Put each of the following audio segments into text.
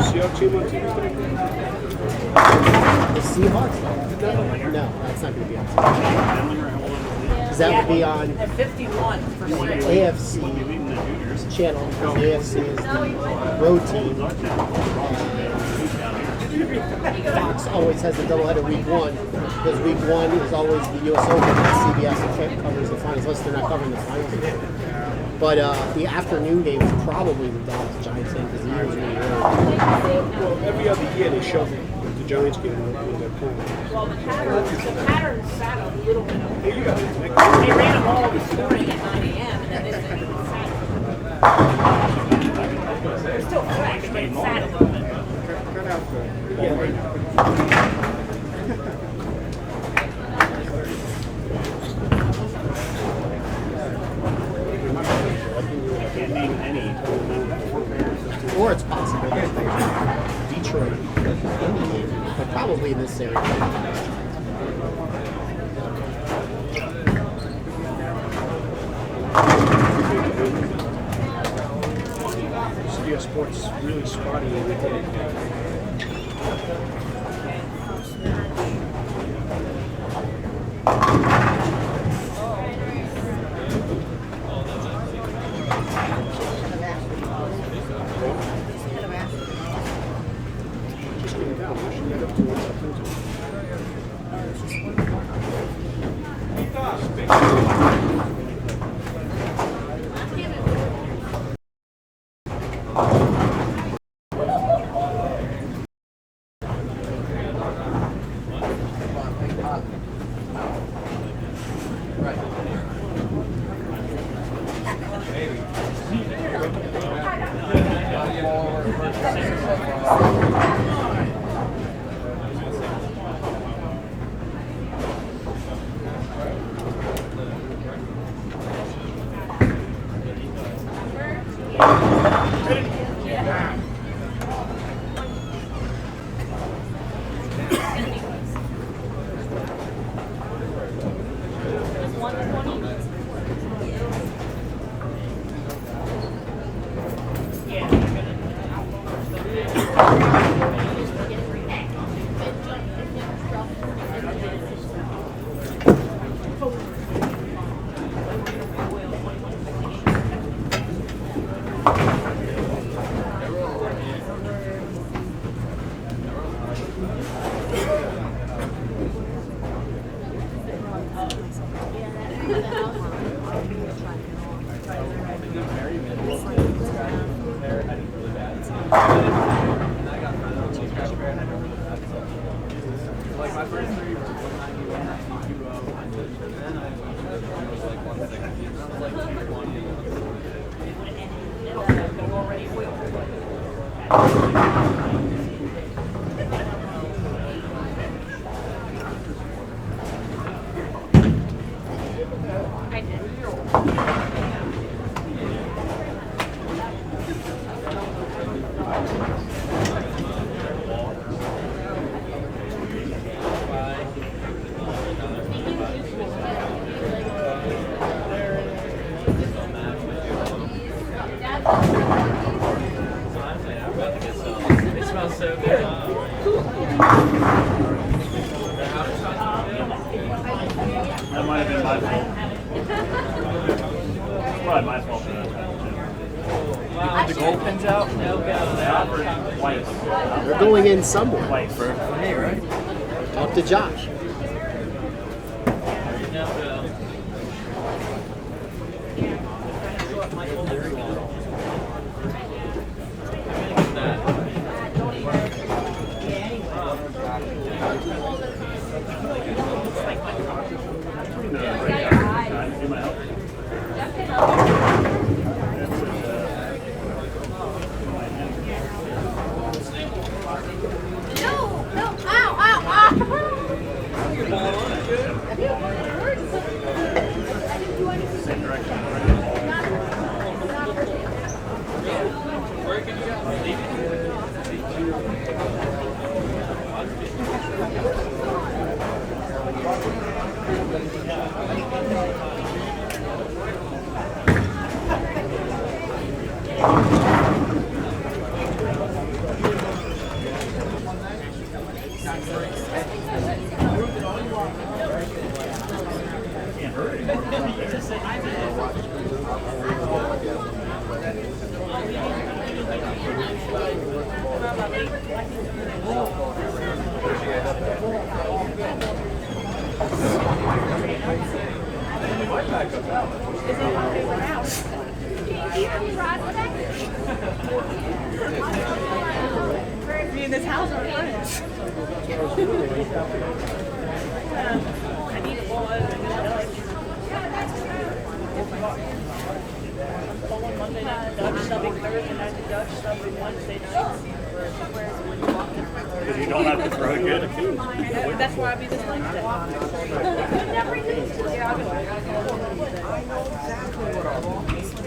Seahawks team on Tuesday? The Seahawks? No, that's not going to be on Tuesday. Because that would be on At 51 for AFC channel. The AFC is the road team. Fox always has a doubleheader week 1 because week 1 is always the U.S. Open and CBS covers the finals unless they're not covering the finals. But the afternoon game is probably the Giants game because the Eagles are really early. Well, every other year they show the Giants game when they're playing. Well, the pattern sat a little bit over. Hey, you got it. They ran them all this morning at 9 a.m. and then this thing sat. They're still fresh, but it sat a little bit. Cut out the... Or it's possible Detroit, but probably in this area. CBS Sports is really spotty every day. That might have been my fault. Probably my fault for that. You put the gold pins out? They offered white. They're going in somewhere. White for Me, right? Talk to Josh. Me and this house are friends. I need to I'm Monday night, Dutch subbing Thursday night, the Dutch subbing Wednesday night. Because you don't have to throw good. That's why I'll be this Wednesday.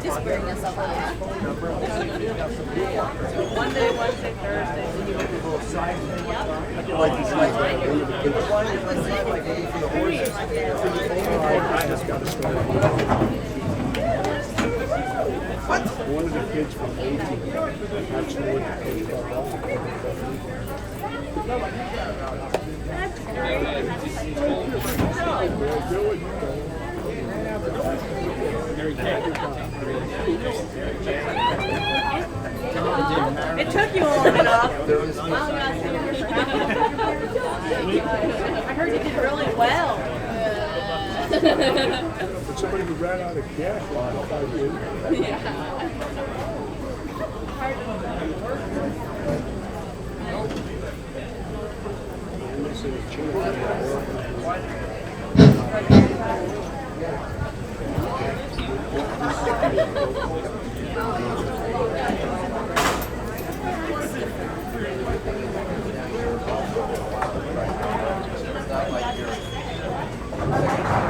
Just bring us up. Monday, Wednesday, Thursday. I just got to start. One of the kids from 18 actually went to play It took you long enough. I heard you did really well. But somebody who ran out of gas while I did.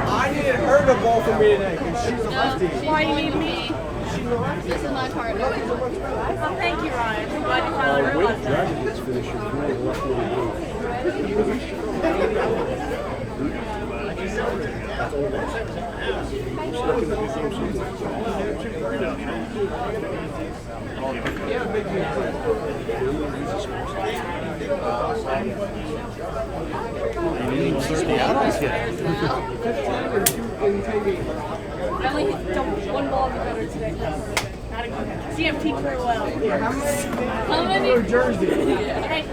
I needed her to bowl for me today because she's a lefty. Why you need me? This is my card. Oh, thank you, Ryan. I'm glad you finally When realized that. Dragon gets finished, it's really rough with the I only hit one ball better today. CMT pretty well. How many? Jersey. Hey,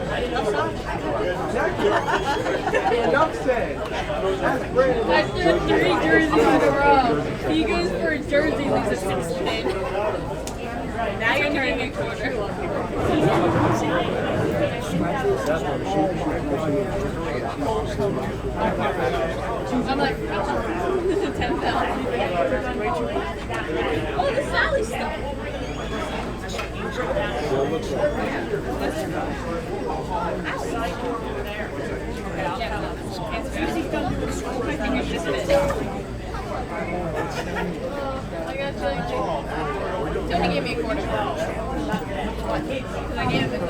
Enough said. That's Brandon. I threw 3 jerseys in a row. He goes for a jersey, loses 16. Now you're turning a quarter. I'm like, 10 pounds. Oh, the Sally stuff. I got you. Don't give me a quarter. Because I gave him a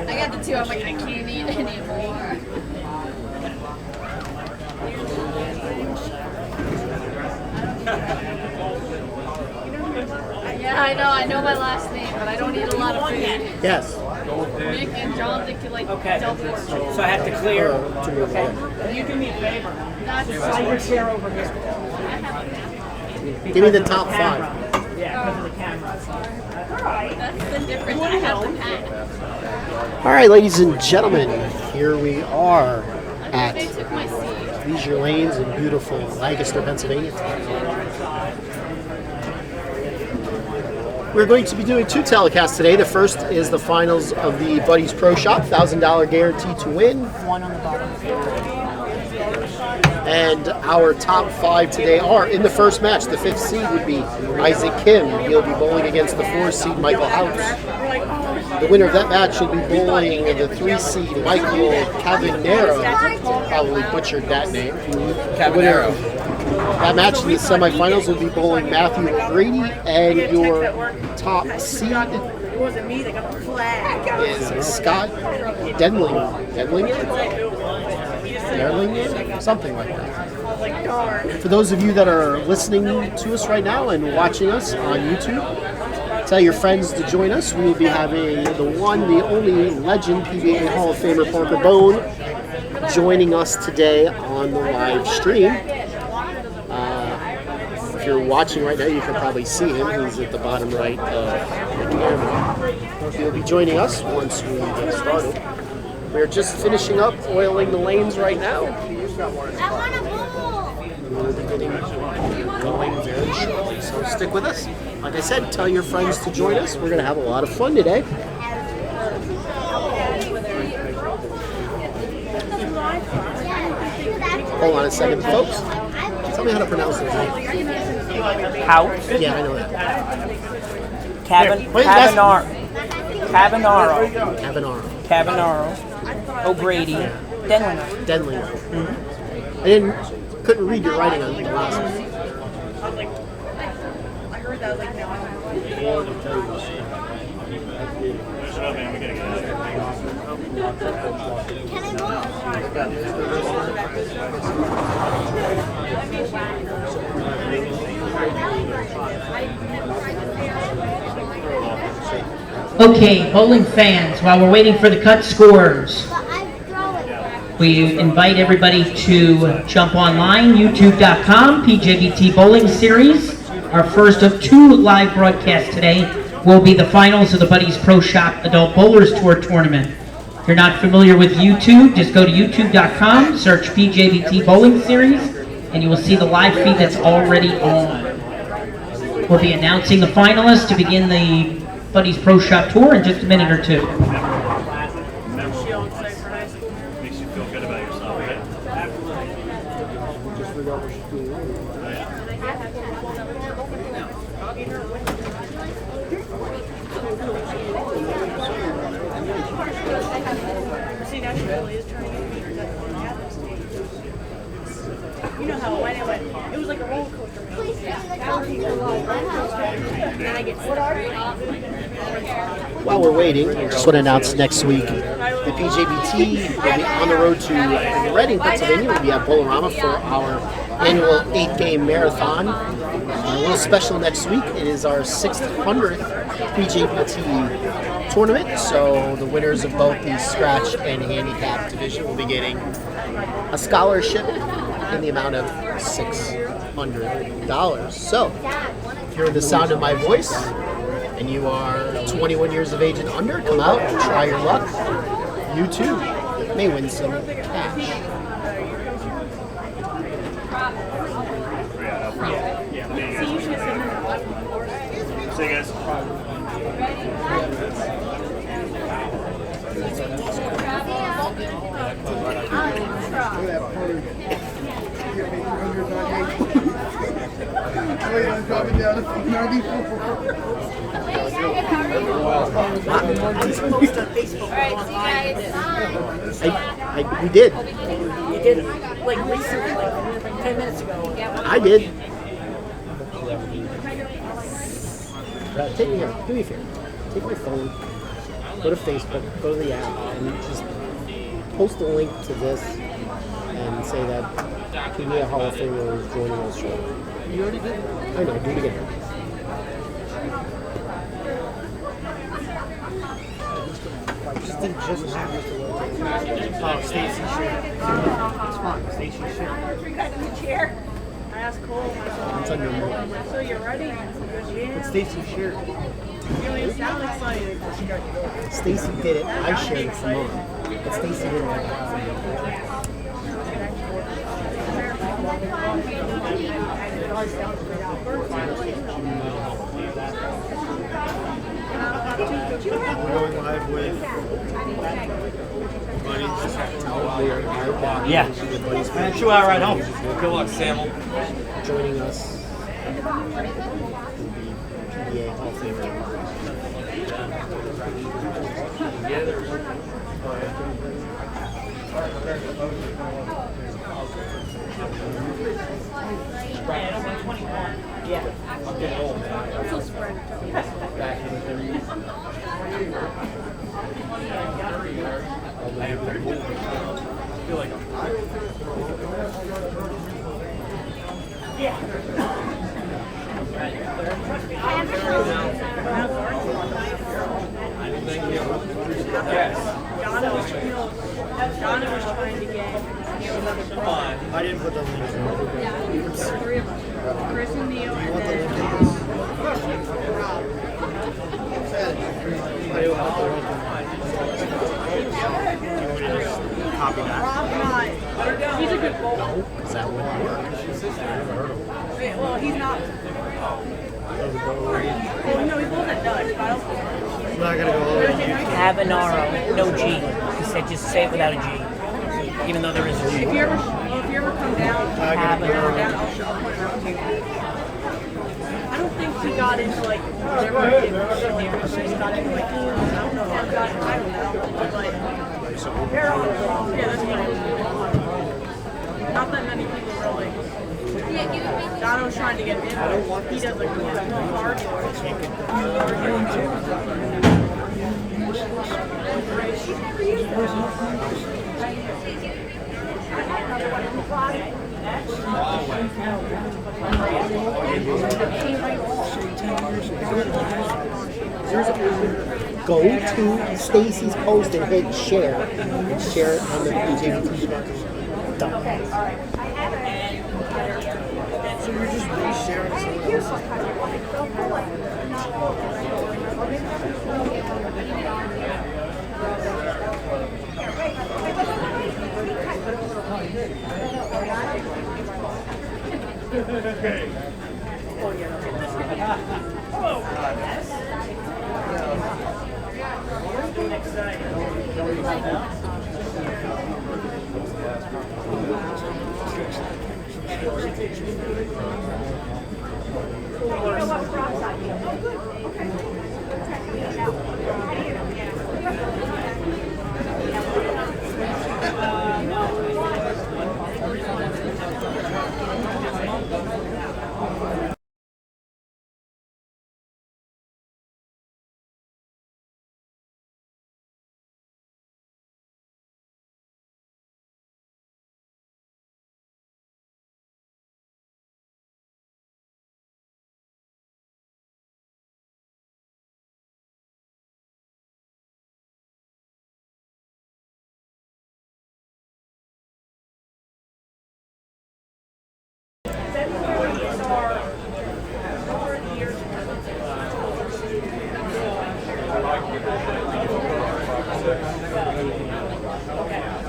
I got the 2. I'm like, I can't eat anymore. Yeah, I know my last name, but I don't eat a lot of food. Yes. Nick and John think you like okay. double or triple. So I have to clear. Okay. Can you do me a favor? That's Slide your chair over here. Give me the top 5. Yeah, because of the camera. That's the difference. I have the pen. All right, ladies and gentlemen, here we are at They took my seat. Leisure Lanes in beautiful Lancaster, Pennsylvania. We're going to be doing 2 telecasts today. The first is the finals of the Buddies Pro Shop, $1,000 guarantee to win. One on the bottom. And our top 5 today are in the first match. The 5th seed would be Isaac Kim. He'll be bowling against the 4th seed Michael House. The winner of that match will be bowling the 3 seed Michael Cavanaro. Probably butchered that name. Cavanaro. That match in the semifinals will be bowling Matthew O'Grady, and your top seed It wasn't me that got the flag. is Scott Denlinger, something like that. I was like, darn. For those of you that are listening to us right now and watching us on YouTube, tell your friends to join us. We will be having the one, the only legend PBA Hall of Famer Parker Bone if you're watching right now, you can probably see him. He's at the bottom right of the camera. He'll be joining us once we get started. We're just finishing up oiling the lanes right now. I want a bowl. We'll be getting going very shortly, so stick with us. Like I said, tell your friends to join us. We're going to have a lot of fun today. Hold on a second, folks. Tell me how to pronounce this name. House. Yeah, I know that. Cavanaro. O'Grady. Denlinger. Denlinger. I couldn't read your writing on the last one. I heard that, like, no, I don't know. Shut up, man. We gotta get out of here. Can I Okay, bowling fans, while we're waiting for the cut scores, we invite everybody to jump online, youtube.com, PJBT Bowling Series. Our first of 2 live broadcasts today will be the finals of the Buddies Pro Shop Adult Bowlers Tour Tournament. If you're not familiar with YouTube, just go to youtube.com, search PJBT Bowling Series, and you will see the live feed that's already on. We'll be announcing the finalists to begin the Buddies Pro Shop Tour in just a minute or two. Makes you feel good about yourself, right? See, that's really is trying to get me that you know how it went. It was like a roller coaster. While we're waiting, I just want to announce next week the PJBT will be on the road to Reading, Pennsylvania. We'll be at Bowlerama for our annual 8-game marathon. A little special next week. It is our 600th PJBT tournament, so the winners of both the scratch and handicap division will be getting a scholarship in the amount of $600. So, if you're the sound of my voice and you are 21 years of age and under, come out and try your luck. You too may win some cash. See you guys. We did. You did, like, recently, like 10 minutes ago. I did. Do me a favor. Take my phone, go to Facebook, go to the app, and just post a link to this and say that PBA Hall of Famer is joining us shortly. You already did? I know, do it again. Oh, Stacy's shit. It's fine. Stacy's shit. I asked Cole, It's on your mind. so you're ready? He goes, yeah. It's Stacy's shirt. You don't even sound excited. Stacy did it. I shared it from mine. But Stacy didn't like it. We're going live with Buddies. Yeah. Man, 2 hour ride home. Good luck, Samuel. Joining us will be PBA Hall of Famer. Donna was trying to get I didn't put the links in. Chris and Neil, You and want the then link in this? Copy that. Rob not. He's a good bowler. No, because that wouldn't work. Well, he's not. Well, no, he bowls at Dutch, but I don't. I'm not gonna go over it. Cavanaro, no G. He said just say it without a G, even though there is a G. If you ever come down, Cavanaro. I'll point it out to you. I don't think he got into like whatever he did. He got into like I don't know. But yeah, that's funny. Not that many people really. Donno's trying to get in, but he does like hard. Go to Stacy's post and hit share. And share it on the PJVT. Done. So you're just resharing someone else's.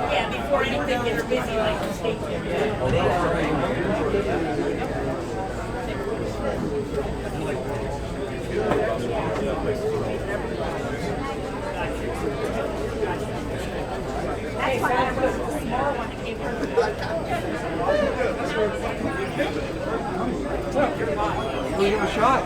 Yeah, before anything gets busy like the state. Give him a shot.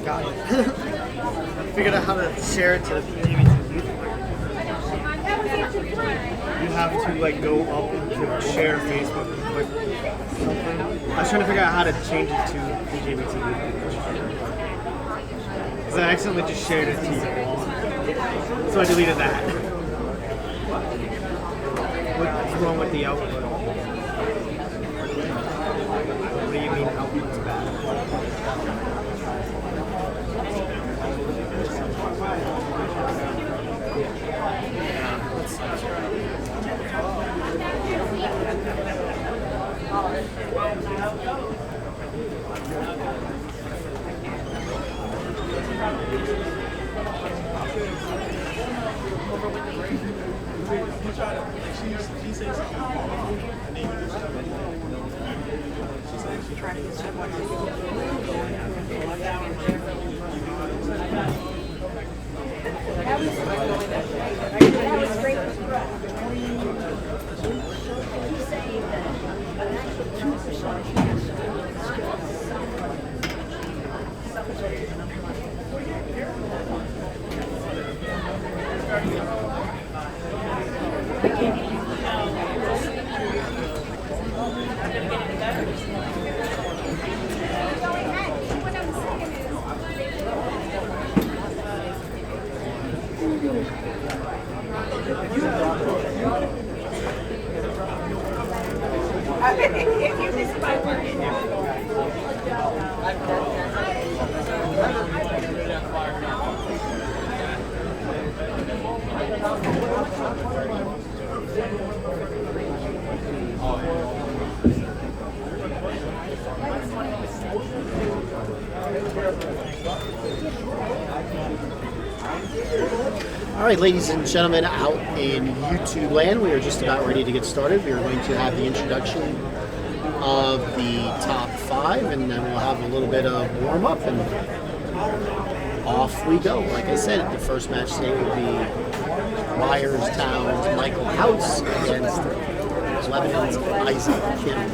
Got it. Figured out how to share it to the PGB2 youth. You have to like go up into share Facebook and click something. I was trying to figure out how to change it to PJBT youth. Because I accidentally just shared it to your wall. So I deleted that. What's wrong with the output? What do you mean output's bad? All right, ladies and gentlemen, out in YouTube land, we are just about ready to get started. We are going to have the introduction of the top 5, and then we'll have a little bit of warm-up, and off we go. Like I said, the first match today will be Myerstown's Michael House against Lebanon's Isaac Kim.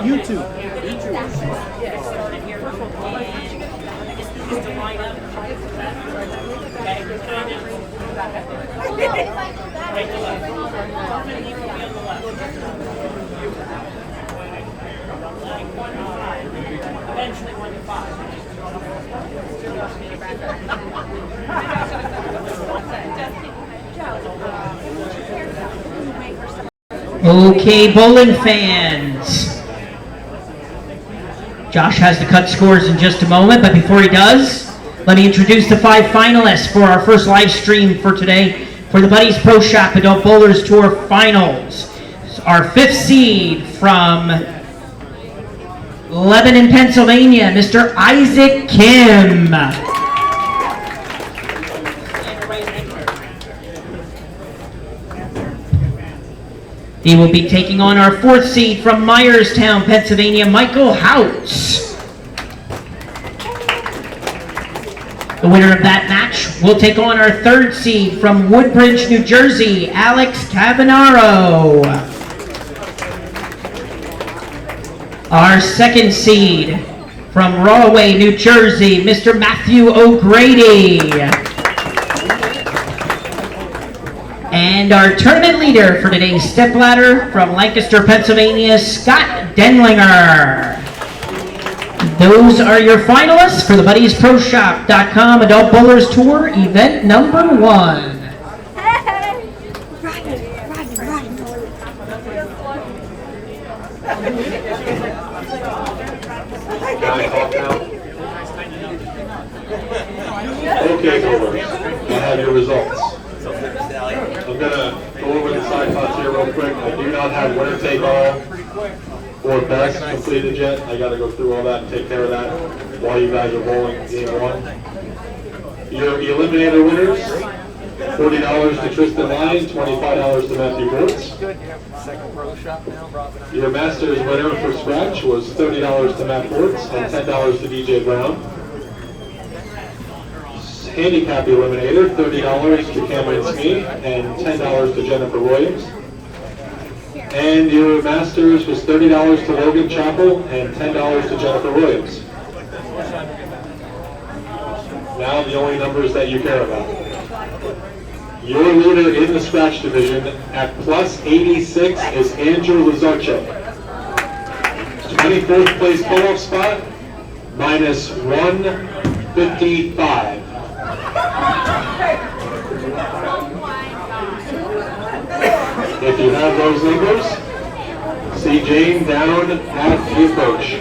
YouTube. Okay, bowling fans. Josh has the cut scores in just a moment, but before he does, let me introduce the 5 finalists for our first live stream for today for the Buddies Pro Shop Adult Bowlers Tour Finals. Our 5th seed from Lebanon, Pennsylvania, Mr. Isaac Kim. He will be taking on our 4th seed from Myerstown, Pennsylvania, Michael Houts. The winner of that match will take on our 3rd seed from Woodbridge, New Jersey, Alex Cavanaro. Our 2nd seed from Rahway, New Jersey, Mr. Matthew O'Grady. And our tournament leader for today's stepladder from Lancaster, Pennsylvania, Scott Denlinger. Those are your finalists for the BuddiesProShop.com Adult Bowlers Tour event number 1. Okay, Cobra, I have your results. I'm going to go over the side pots here real quick. I do not have winner take all or best completed yet. I got to go through all that and take care of that while you guys are bowling game 1. Your eliminator winners, $40 to Tristan Lyon, $25 to Matthew Brooks. Your Masters winner for scratch was $30 to Matt Bortz and $10 to DJ Brown. handicap eliminator, $30 to Cameron Smee and $10 to Jennifer Williams. And your Masters was $30 to Logan Chappell and $10 to Jennifer Williams. Now the only numbers that you care about. Your leader in the scratch division at plus 86 is Andrew Lazarchuk. 24th place cutoff spot, minus 155. If you have those numbers, see Jane down at the approach.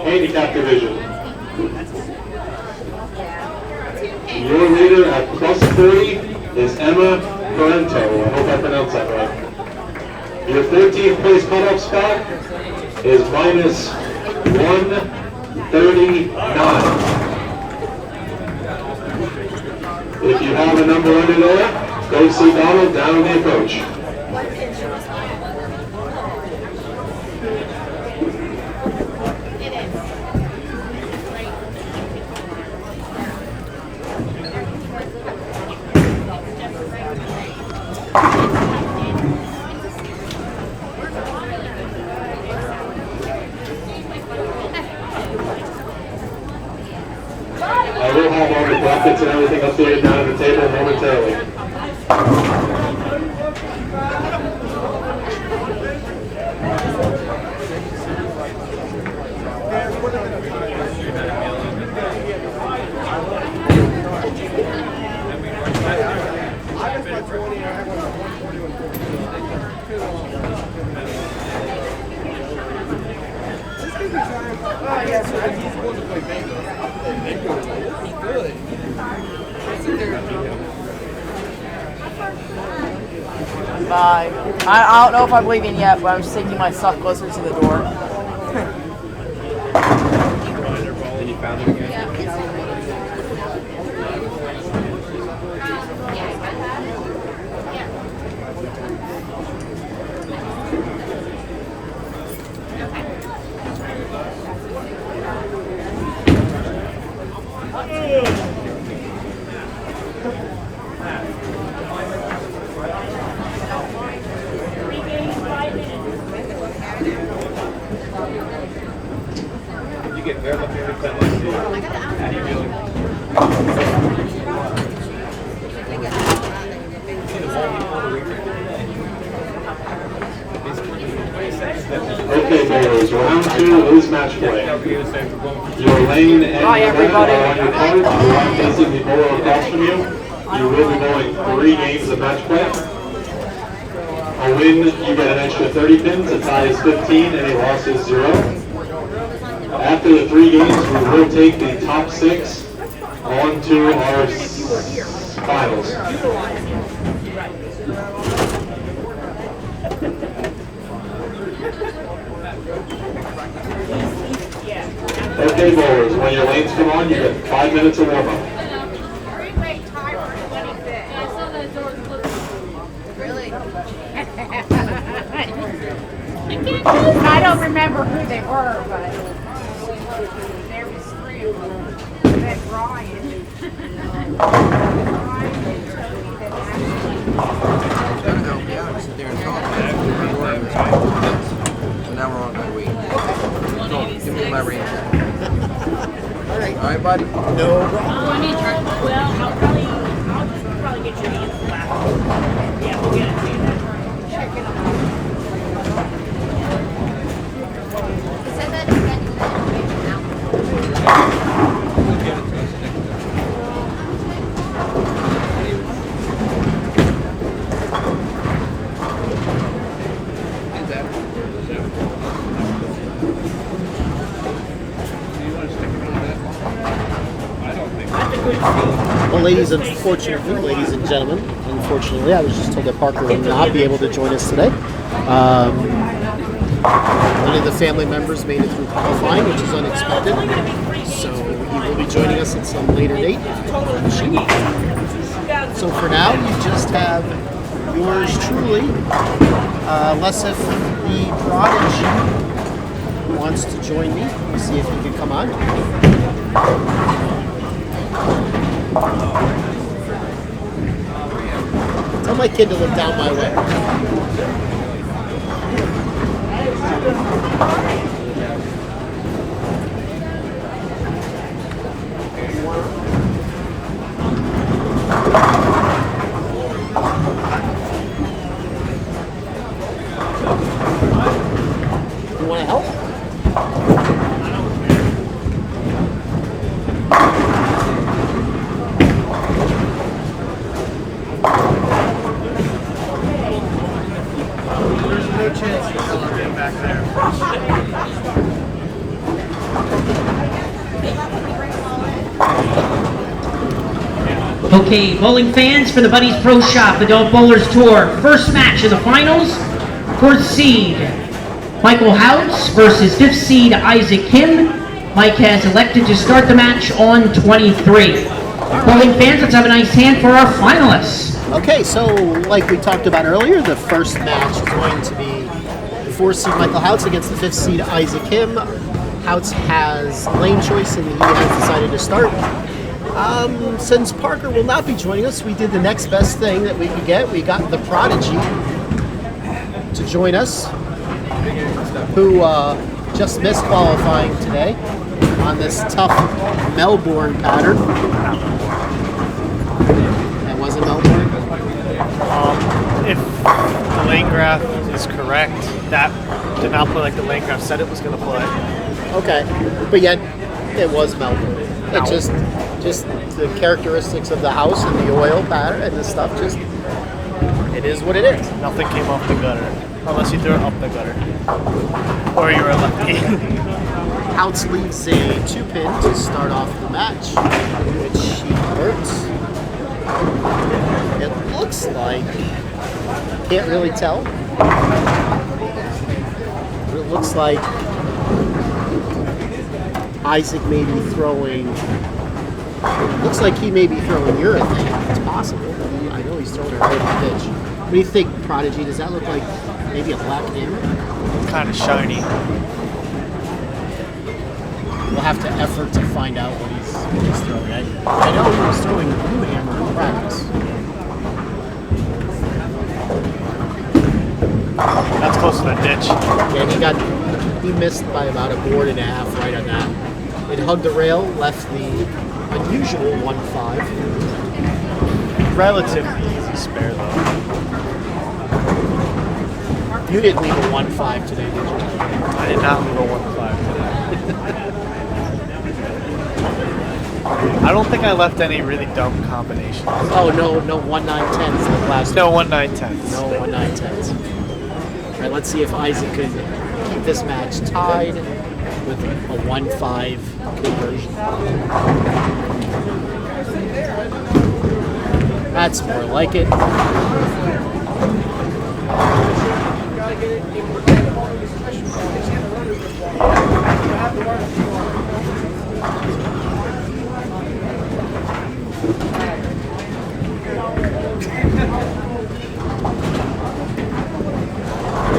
Handicap division. Your leader at plus 40 is Emma Parento. I hope I pronounced that right. Your 13th place cutoff spot is minus 139. If you have a number under there, go see Donald down the approach. I will have all the brackets and everything updated down at the table momentarily. Bye. I don't know if I'm leaving yet, but I'm just taking my stuff closer to the door. And you found it again? You get there, look at the how do you feel? Okay, boys, round 2 is match play. Your lane and Bye, everybody. are on your card. You are facing the bowler across from you. You will be bowling 3 games of match play. A win, you get an extra 30 pins. A tie is 15, and a loss is 0. After the 3 games, we will take the top 6 on to our finals. Okay, bowlers, when your lanes come on, you get 5 minutes of warm-up. I don't remember who they were, but there was 3 of them. That Brian. So now we're on my way. So, give me my range. All right, bud. No problem. Well, I'll just probably get your hands flat. Yeah, we'll get it to you. Check it out. Well, ladies and gentlemen, unfortunately, I was just told that Parker will not be able to join us today. One of the family members made it through qualifying, which is unexpected. So he will be joining us at some later date. So for now, you just have yours truly, unless if the Prodigy wants to join me. We'll see if he can come on. my kid to look down my way. You want to help? There's no chance the hell I'm getting back there. Okay, bowling fans, for the Buddies Pro Shop Adult Bowlers Tour, first match of the finals, fourth seed Michael House versus fifth seed Isaac Kim. Mike has elected to start the match on 23. Bowling fans, let's have a nice hand for our finalists. Okay, so like we talked about earlier, the first match is going to be the fourth seed Michael Houtz against the fifth seed Isaac Kim. Houtz has lane choice and he has decided to start. Since Parker will not be joining us, we did the next best thing that we could get. We got the Prodigy to join us, who just missed qualifying today on this tough Melbourne pattern. That wasn't Melbourne? If the lane graph is correct, that did not play like the lane graph said it was going to play. Okay, but yet it was Melbourne. It just the characteristics of the house and the oil pattern and this stuff, just it is what it is. Nothing came off the gutter, unless you threw it up the gutter, or you were lucky. Houtz leaves a 2-pin to start off the match, which he converts. It looks like, can't really tell, but it looks like Isaac may be throwing, looks like he may be throwing urethane. It's possible. I know he's throwing it right in the pitch. What do you think, Prodigy? Does that look like maybe a black hammer? Kind of shiny. We'll have to effort to find out what he's throwing. I know he was throwing a blue hammer in practice. That's close to the ditch. Yeah, he missed by about a board and a half right on that. It hugged the rail, left the unusual 1-5. Relatively easy spare though. You didn't leave a 1-5 today, did you? I did not leave a 1-5 today. I don't think I left any really dumb combinations. Oh, no 1-9-10s like last No 1-9-10s. No 1-9-10s. All right, let's see if Isaac could keep this match tied with a 1-5 conversion. That's more like it.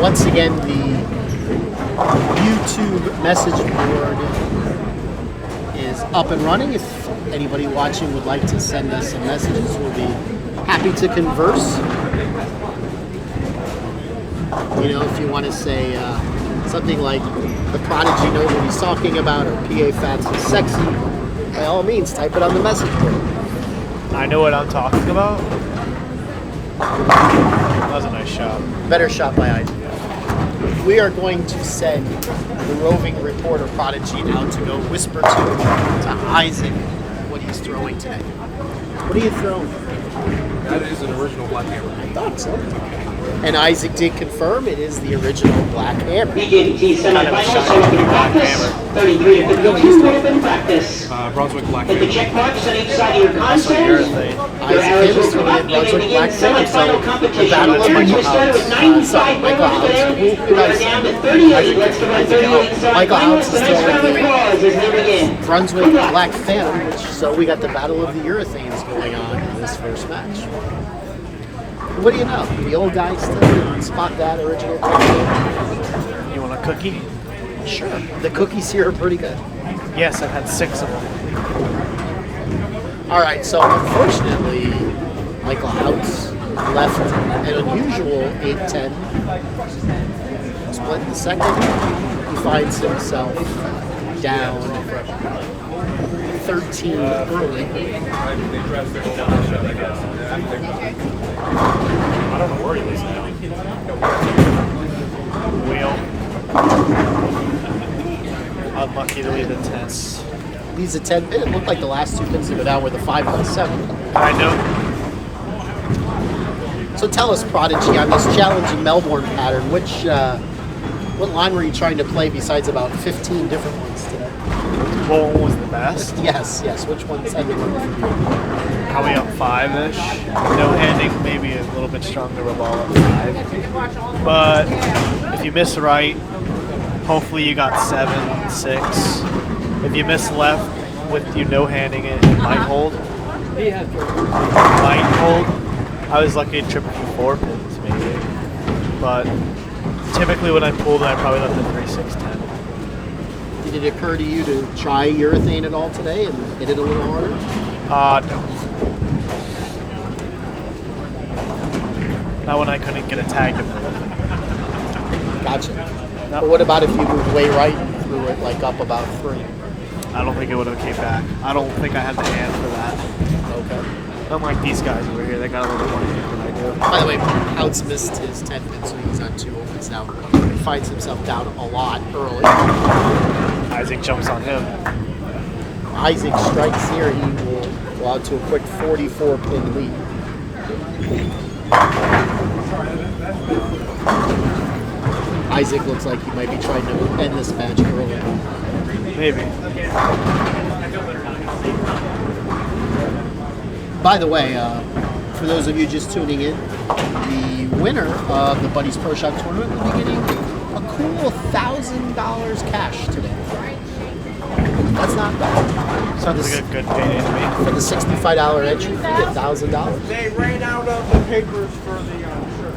Once again, the YouTube message board is up and running. If anybody watching would like to send us some messages, we'll be happy to converse. You know, if you want to say something like the Prodigy knows what he's talking about, or PA Fats is sexy, by all means, type it on the message board. I know what I'm talking about. That was a nice shot. Better shot by Isaac. We are going to send the roving reporter Prodigy out to go whisper to Isaac what he's throwing today. What are you throwing? That is an original black hammer. I thought so. And Isaac did confirm it is the original black hammer. BJT semifinals open practice. 33 to 52 open practice. Brunswick black With the check marks on each side of your consoles, your arrows will come up and begin semifinal competition. The turns will start with 95 bubbles there. We are down to 38. Let's go on 38 inside. Michael Houtz is Nice round of applause as they begin. Brunswick Black Phantom, so we got the Battle of the Urethanes going on in this first match. What do you know? The old guys still spot that original black hammer. You want a cookie? Sure. The cookies here are pretty good. Yes, I've had 6 of them. All right, so unfortunately, Michael Houtz left an unusual 8-10 split in the second. He finds himself down 13 early. I don't know where he is now. Wheel. Unlucky to lead the 10s. Leads a 10 pin. It looked like the last 2 pins to go down were the 5 and the 7. I know. So tell us, Prodigy, on this challenging Melbourne pattern, what line were you trying to play besides about 15 different ones today? What one was the best? Yes. Which ones had been working for you? Probably up 5-ish. No handing, maybe a little bit stronger of a ball at 5. But if you miss right, hopefully you got 7, 6. If you miss left with you no handing it, it might hold. I was lucky to trip it for 4 pins maybe. But typically when I pulled it, I probably left it 3, 6, 10. Did it occur to you to try urethane at all today and hit it a little harder? No. Not when I couldn't get a tag to pull. Gotcha. No. But what about if you moved way right and threw it like up about 3? I don't think it would have came back. I don't think I had the hand for that. Okay. Unlike these guys over here, they got a little more hand than I do. By the way, Houts missed his 10 pins, so he's on 2 opens now. He finds himself down a lot early. Isaac jumps on him. Isaac strikes here. He will go out to a quick 44-pin lead. Isaac looks like he might be trying to end this match early. Maybe. By the way, for those of you just tuning in, the winner of the Buddies Pro Shop tournament will be getting a cool $1,000 cash today. That's not bad. Sounds like a good payday to me. For the $65 entry fee, $1,000. They ran out of the papers for the shirt.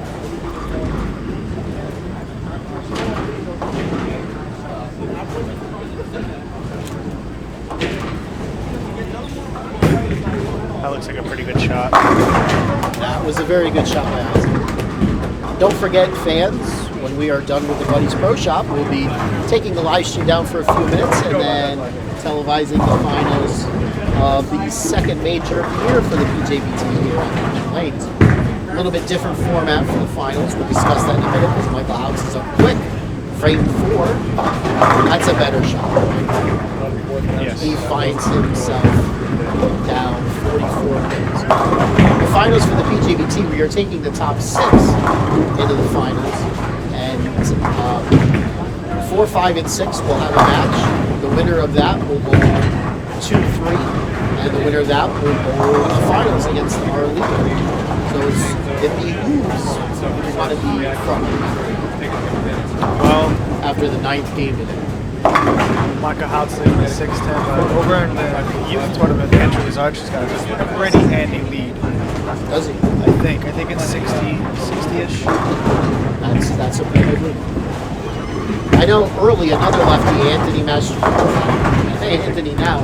That looks like a pretty good shot. That was a very good shot by Isaac. Don't forget, fans, when we are done with the Buddies Pro Shop, we'll be taking the live stream down for a few minutes and then televising the finals of the second major of the year for the PJBT here at Mountain Lanes. A little bit different format for the finals. We'll discuss that in a minute because Michael House is up quick. Frame 4. That's a better shot. Yes. He finds himself down 44 pins. The finals for the PJBT, we are taking the top 6 into the finals. And 4, 5, and 6 will have a match. The winner of that will go 2-3. And the winner of that will go in the finals against our leader. So it behooves we want to be front. Well, after the 9th game today. Maka Housley with 6-10, but over in the youth tournament, Andrew Archer's got a pretty handy lead. Does he? I think it's 60-ish. That's a pretty good lead. I know early another lefty, Anthony Anthony now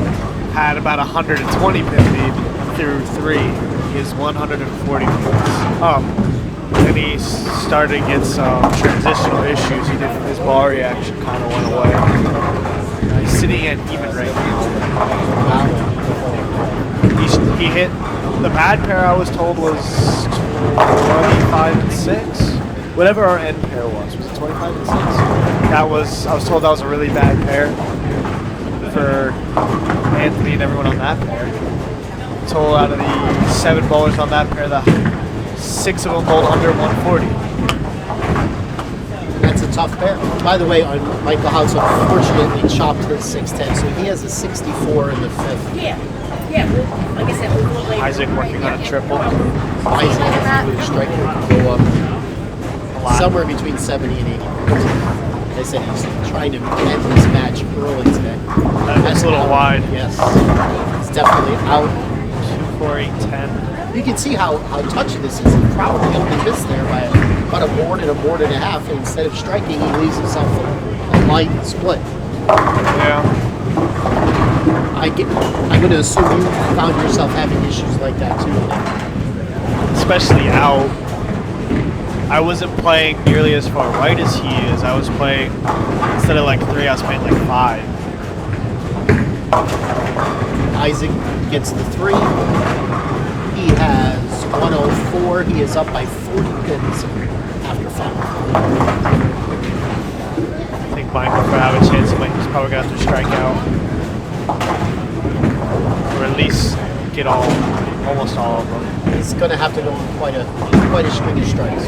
had about 120 pin lead through 3. He is 140 pins up. And he started to get some transitional issues. He did his ball reaction kind of went away. He's sitting at even right now. Wow. He hit the bad pair. I was told was 25 and 6. Whatever our end pair was it 25 and 6? I was told that was a really bad pair for Anthony and everyone on that pair. Told out of the 7 bowlers on that pair, 6 of them bowled under 140. That's a tough pair. By the way, Michael House unfortunately chopped his 6-10, so he has a 64 in the 5th. Yeah, well, like I said, we'll go later. Isaac working on a triple. Isaac strike rate can go up somewhere between 70 and 80. Like I said, he's trying to end this match early today. That's a little wide. Yes. It's definitely out. 2, 4, 8, 10. You can see how touchy this is. He probably only missed there by about a board and a half. And instead of striking, he leaves himself a light split. Yeah. I'm going to assume you found yourself having issues like that too. especially out, I wasn't playing nearly as far right as he is. I was playing, instead of like 3, I was playing like 5. Isaac gets the 3. He has 104. He is up by 40 pins after 5. I think Michael, for have a chance, he's probably going to have to strike out. Or at least get almost all of them. He's going to have to go on quite a string of strikes.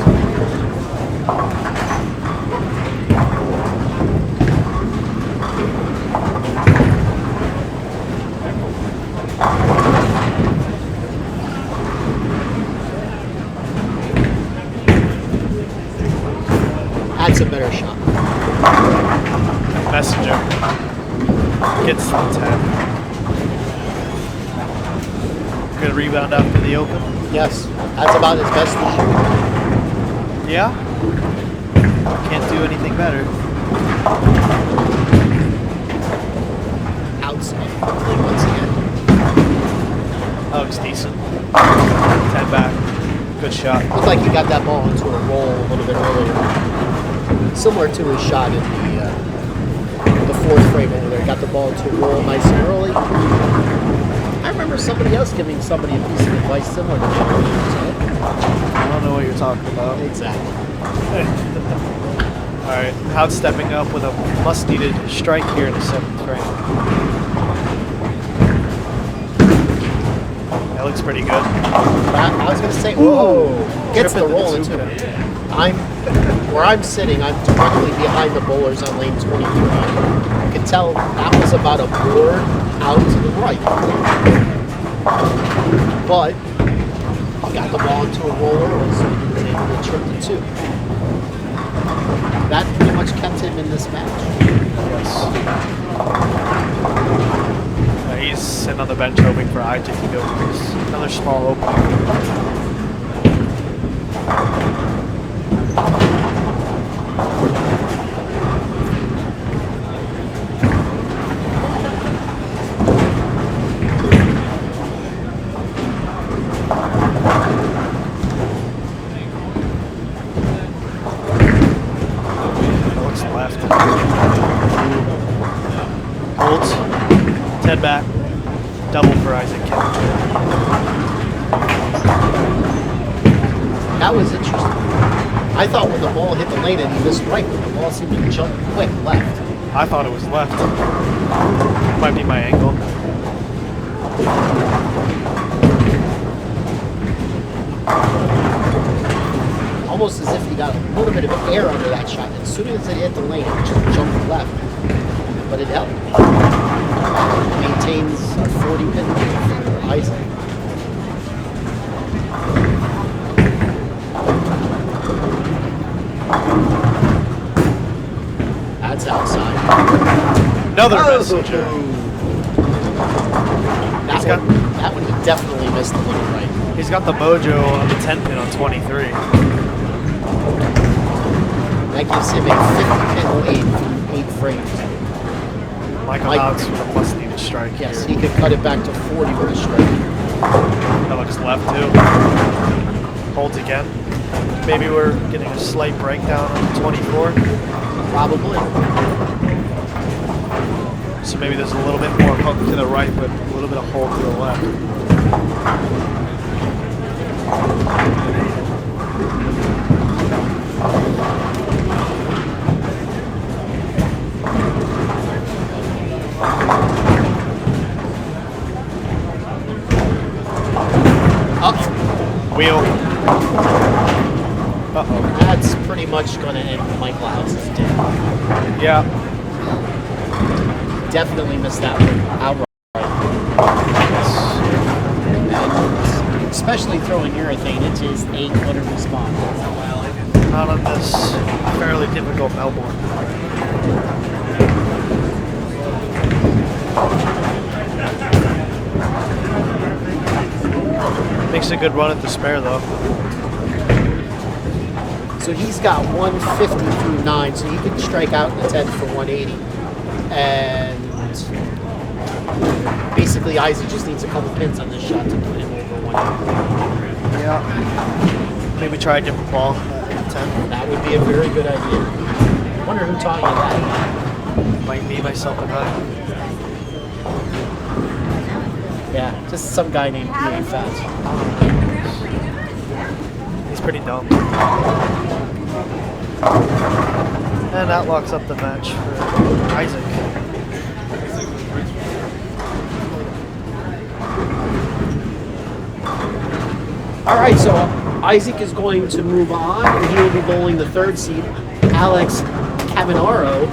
That's a better shot. Messenger gets the 10. Good rebound after the open. Yes, that's about his best this year. Yeah. Can't do anything better. Outside once again. That looks decent. 10 back. Good shot. Looked like he got that ball into a roll a little bit earlier. Similar to his shot in the 4th frame over there. Got the ball into a roll nice and early. I remember somebody else giving somebody a piece of advice similar to that. I don't know what you're talking about. Exactly. All right, Howard stepping up with a must-needed strike here in the 7th frame. That looks pretty good. I was going to say, whoa, gets the roll into it. Where I'm sitting, I'm directly behind the bowlers on lane 23. You can tell that was about a board out to the right. But he got the ball into a roll early, so he was able to trip the 2. That pretty much kept him in this match. Yes. He's sitting on the bench hoping for Isaac to go for another small opening. Holds, 10 back, double for Isaac. That was interesting. I thought when the ball hit the lane and he missed right, but the ball seemed to jump quick left. I thought it was left. Might be my angle. Almost as if he got a little bit of air under that shot. As soon as it hit the lane, it just jumped left. But it helped. Maintains a 40 pin lead for Isaac. That's outside. Another messenger. That one he definitely missed the little right. He's got the mojo on the 10 pin on 23. That gives him a 50 pin lead from 8 frames. Michael Houts with a must-needed strike. Yes, here. he could cut it back to 40 with a strike. That looks left too. Holds again. Maybe we're getting a slight breakdown on 24. Probably. So maybe there's a little bit more hook to the right, but a little bit of hold to the left. Uh-oh. Wheel. Uh-oh. That's pretty much going to end Michael House's day. Yeah. Definitely missed that one outright. And especially throwing urethane into his ain't gonna respond. Not on this fairly difficult Melbourne. Makes a good run at the spare though. So he's got 150 through 9, so he can strike out in the 10 for 180. And basically Isaac just needs a couple pins on this shot to put him over 180. Yeah. Maybe try a different ball at 10. That would be a very good idea. Wonder who taught you that. Might me, myself, and I. Yeah, just some guy named P.A. Fats. He's pretty dumb. And that locks up the match for Isaac. All right, so Isaac is going to move on, and he will be bowling the third seed, Alex Cavanaro,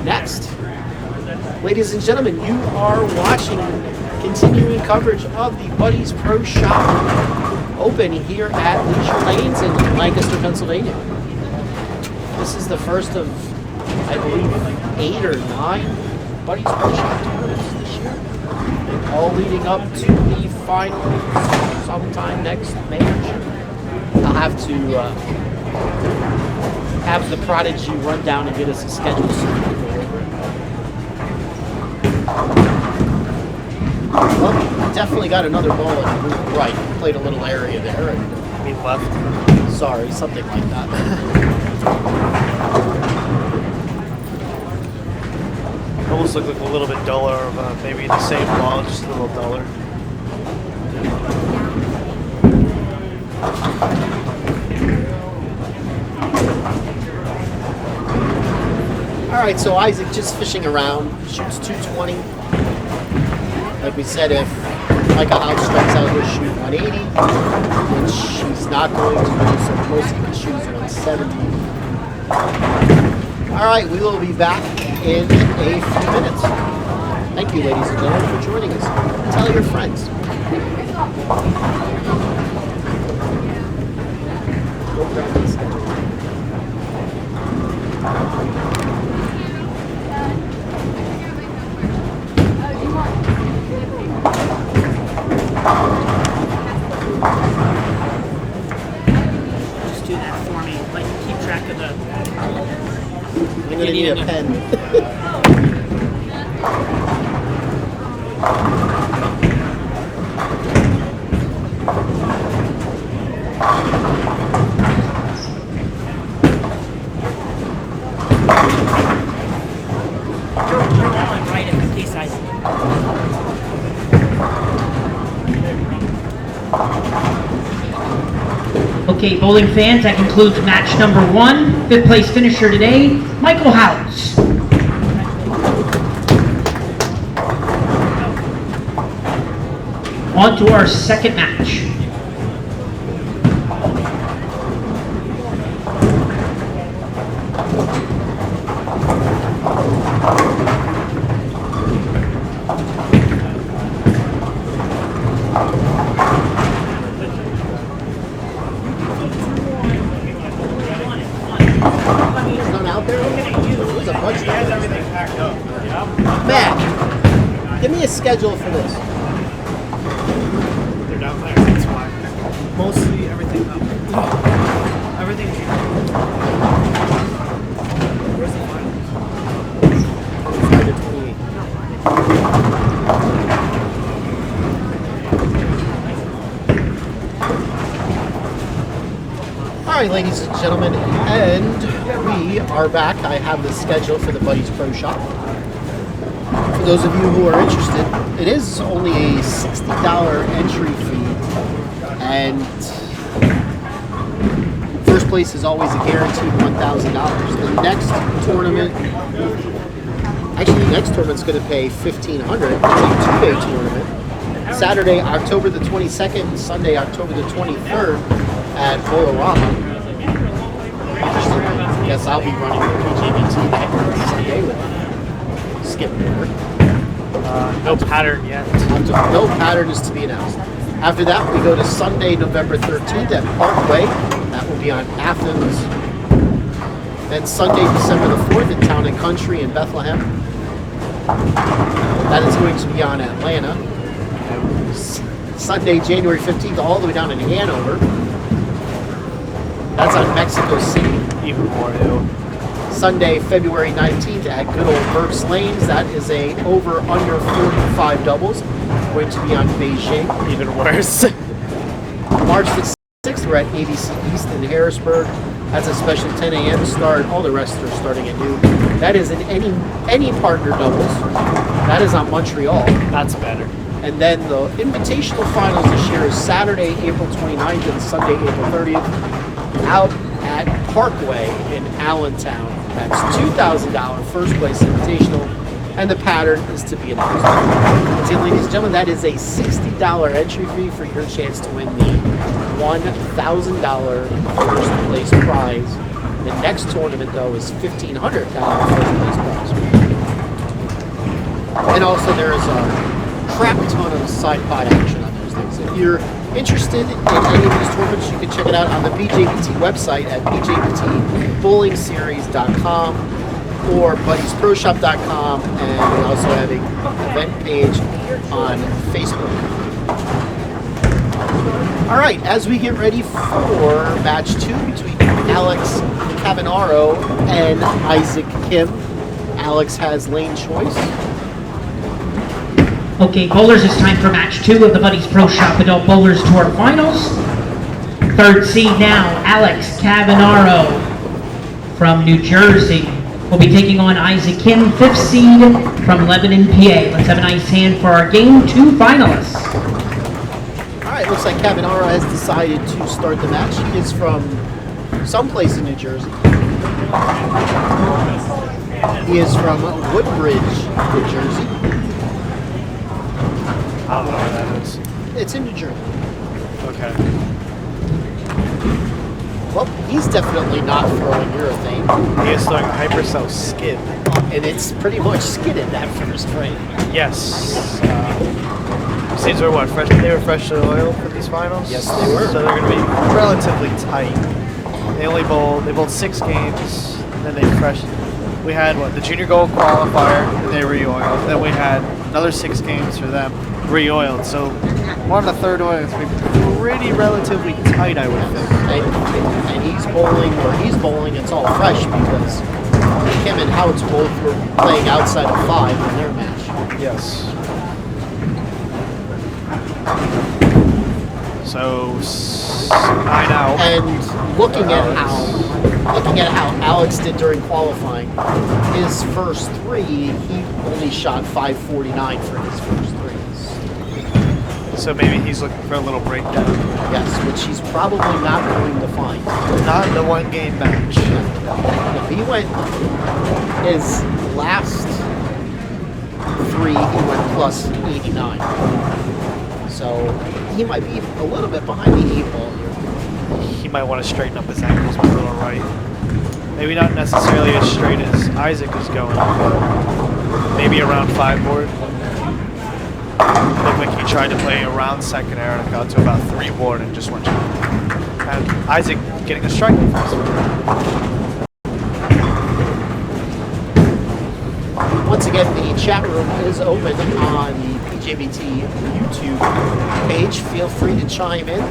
next. Ladies and gentlemen, you are watching continuing coverage of the Buddies Pro Shop Open here at Leisure Lanes in Lancaster, Pennsylvania. This is the first of, I believe, 8 or 9 Buddies Pro Shop tournaments this year. All leading up to the final sometime next May. I'll have to have the Prodigy run down and get us a schedule soon. Well, we definitely got another ball in the right. Played a little area there. And me left. Sorry, something like that. Almost looked like a little bit duller of maybe the same ball, just a little duller. All right, so Isaac just fishing around, shoots 220. Like we said, if Micah House strikes out, he'll shoot 180, which he's not going to do, so the most he can shoot is 170. All right, we will be back in a few minutes. Thank you, ladies and gentlemen, for joining us. Tell your friends. Go grab the schedule. Just do that for me. Like, keep track of the. I'm going to need a pen. You're right in the case size. Okay, bowling fans, that concludes match number 1. Fifth place finisher today, Michael House. On to our second match. Matt, give me a schedule for this. They're down there, that's why. Mostly everything up. Everything. Where's the finals? 5 to 28. All right, ladies and gentlemen, and we are back. I have the schedule for the Buddies Pro Shop. For those of you who are interested, it is only a $60 entry fee, and first place is always a guaranteed $1,000. The next tournament, actually the next tournament's going to pay $1,500. It's a 2-day tournament. Saturday, October the 22nd, and Sunday, October the 23rd at Bolorama. Guess I'll be running the PJBT that Sunday with Skip Miller. No pattern yet. No pattern is to be announced. After that, we go to Sunday, November 13th at Parkway. That will be on Athens. Then Sunday, December the 4th at Town and Country in Bethlehem. That is going to be on Atlanta. Sunday, January 15th, all the way down in Hanover. That's on Mexico City. Even more new. Sunday, February 19th at good old Burke's Lanes. That is a over/under 45 doubles. Going to be on Beijing. Even worse. March the 6th, we're at ABC East in Harrisburg. That's a special 10 a.m. start. All the rest are starting at noon. That is in any partner doubles. That is on Montreal. That's better. And then the invitational finals this year is Saturday, April 29th and Sunday, April 30th, out at Parkway in Allentown. That's $2,000 first place invitational, and the pattern is to be announced. So, ladies and gentlemen, that is a $60 entry fee for your chance to win the $1,000 first place prize. The next tournament, though, is $1,500 first place prize. And also, there is a crap ton of side pot action on those things. If you're interested in any of these tournaments, you can check it out on the BJBT website at bjbtbowlingseries.com or buddiesproshop.com, and we also have an event page on Facebook. All right, as we get ready for match 2 between Alex Cavanaro and Isaac Kim, Alex has lane choice. Okay, bowlers, it's time for match 2 of the Buddies Pro Shop Adult Bowlers Tour Finals. Third seed now, Alex Cavanaro from New Jersey will be taking on Isaac Kim, 5th seed from Lebanon, PA. Let's have a nice hand for our Game 2 finalists. All right, looks like Cavanaro has decided to start the match. He is from someplace in New Jersey. He is from Woodbridge, New Jersey. I don't know where that is. It's in New Jersey. Okay. Well, he's definitely not throwing urethane. He is throwing Hypercell Skid. And it's pretty much skidded that first frame. Yes. Seeds were what? Fresh? They were freshly oiled for these finals? Yes, they were. So they're going to be relatively tight. They bowled 6 games, then they freshened. We had what? The Junior Gold qualifier, and they re-oiled. Then we had another 6 games for them, re-oiled. So one of the third oil is pretty relatively tight, I would think. And he's bowling, it's all fresh because Kim and Howitz both were playing outside of 5 in their match. Yes. So 9 out. And looking at how Alex did during qualifying, his first 3, he only shot 549 for his first 3. So maybe he's looking for a little breakdown. Yes, which he's probably not going to find. Not in the 1-game match. If he went his last 3, he went plus 89. So he might be a little bit behind the 8 ball here. He might want to straighten up his ankles a little right. Maybe not necessarily as straight as Isaac is going, but maybe around 5 board. Looked like he tried to play around second air and got to about 3 board and just went. And Isaac getting a strike first. Once again, the chat room is open on the PJBT YouTube page. Feel free to chime in.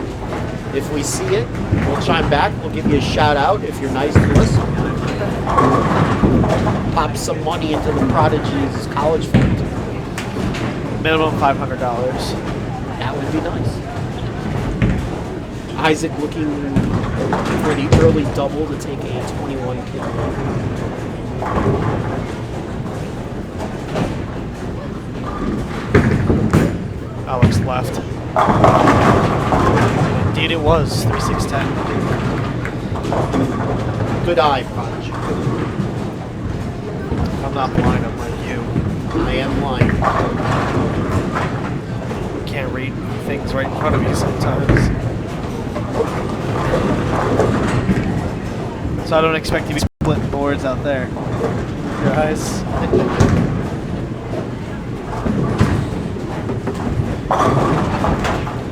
If we see it, we'll chime back. We'll give you a shout out if you're nice to us. Pop some money into the Prodigy's college fund. Minimum $500. That would be nice. Isaac looking for the early double to take a 21 pin. Alex left. Indeed it was, 3-6-10. Good eye, Prodigy. I'm not blind, I'm like you. I am blind. Can't read things right in front of you sometimes. So I don't expect you to be splitting boards out there. Your eyes.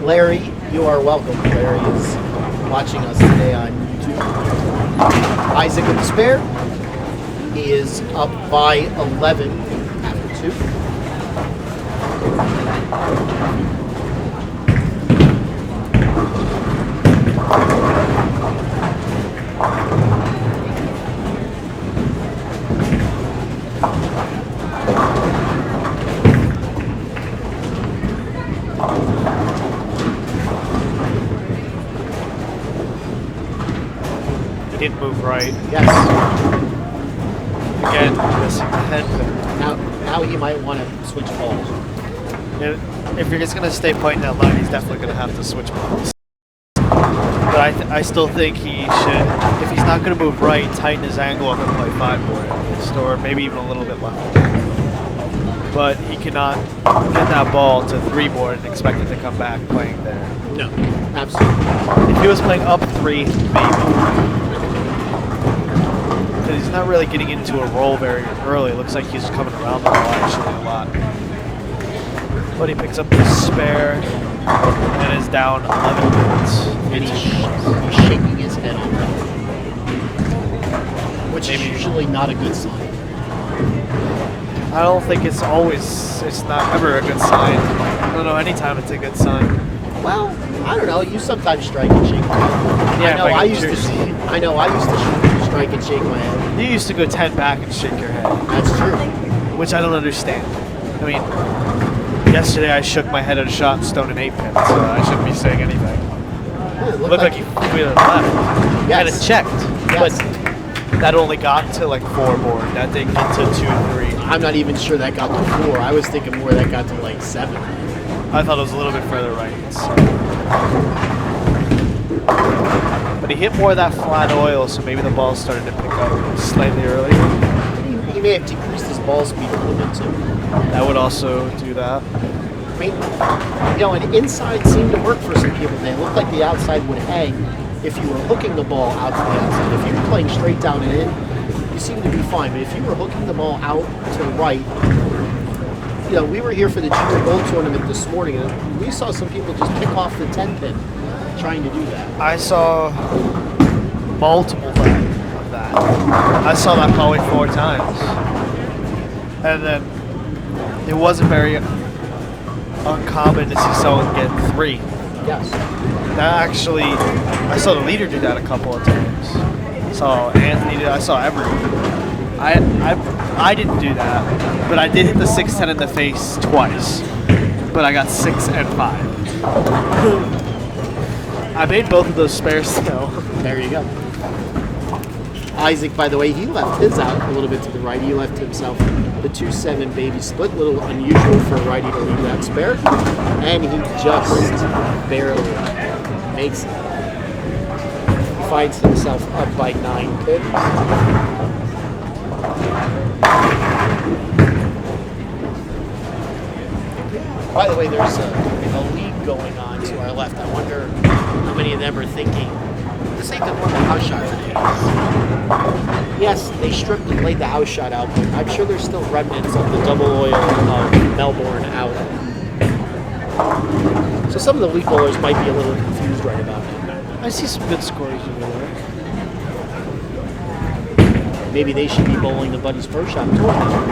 Larry, you are welcome. Larry is watching us today on YouTube. Isaac with the spare. He is up by 11 after 2. didn't move right. Yes. Again, missing the head pin. Now he might want to switch balls. If you're just going to stay playing that line, he's definitely going to have to switch balls. But I still think he should, if he's not going to move right, tighten his angle up and play 5-board at least, or maybe even a little bit left. But he cannot get that ball to 3-board and expect it to come back playing there. No, absolutely. If he was playing up 3, maybe. Because he's not really getting into a roll very early. It looks like he's coming around the ball actually a lot. But he picks up the spare and is down 11 minutes. And he's shaking his head on that, which is usually not a good sign. I don't think it's not ever a good sign. I don't know, anytime it's a good sign. Well, I don't know. You sometimes strike and shake my head. Yeah, I used to strike and shake my head. You used to go 10 back and shake your head. That's true. Which I don't understand. I mean, yesterday I shook my head at a shot and stoned an 8-pin, so I shouldn't be saying anything. Yeah, It looked like you wheeled left. Yes. And it checked. Yes. But that only got to like 4-board. That didn't get to 2 and 3. I'm not even sure that got to 4. I was thinking more that got to like 7. I thought it was a little bit further right. So. But he hit more of that flat oil, so maybe the ball started to pick up slightly earlier. He may have decreased his ball speed a little bit too. That would also do that. I mean, an inside seemed to work for some people. They looked like the outside would hang if you were hooking the ball out to the outside. If you were playing straight down and in, you seemed to be fine. But if you were hooking the ball out to the right, we were here for the Junior Gold Tournament this morning, and we saw some people just pick off the 10-pin trying to do that. I saw multiple of that. I saw that probably 4 times. And then it wasn't very uncommon to see someone get 3. Yes. That actually, I saw the leader do that a couple of times. Saw Anthony do that. I saw everyone. I didn't do that, but I did hit the 6-10 in the face twice. But I got 6 and 5. I made both of those spares still. There you go. Isaac, by the way, he left his out a little bit to the right. He left himself the 2-7 baby split. A little unusual for a righty to leave that spare. And he just barely makes it. He finds himself up by 9 pips. By the way, there's a league going on to our left. I wonder how many of them are thinking, this ain't the normal house shot today. Yes, they stripped and laid the house shot out, but I'm sure there's still remnants of the double oil of Melbourne out. So some of the league bowlers might be a little confused right about it. I see some good scores over there. Maybe they should be bowling the Buddy's Pro Shop tournament.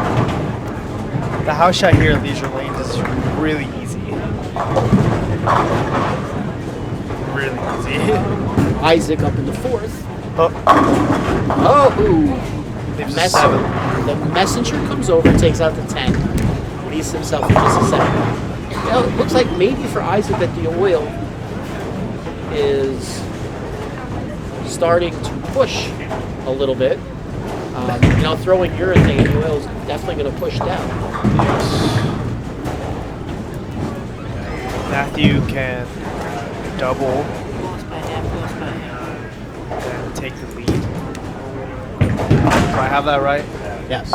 The house shot here at Leisure Lanes is really easy. Really easy. Isaac up in the 4th. The messenger comes over, takes out the 10, leaves himself in just a second. It looks like maybe for Isaac that the oil is starting to push a little bit. Throwing urethane, the oil is definitely going to push down. Matthew can double and take the lead. Do I have that right? Yes.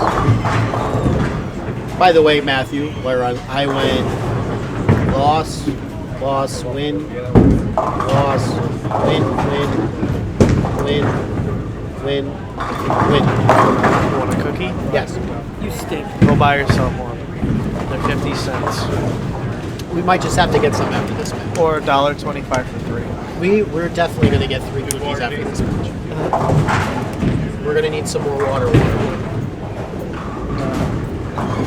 By the way, Matthew, I went loss, win, loss, win, win. You want a cookie? Yes. You stink. Go buy yourself one. They're 50 cents. We might just have to get some after this match. Or $1.25 for 3. We're definitely going to get 3 cookies after this match. We're going to need some more water.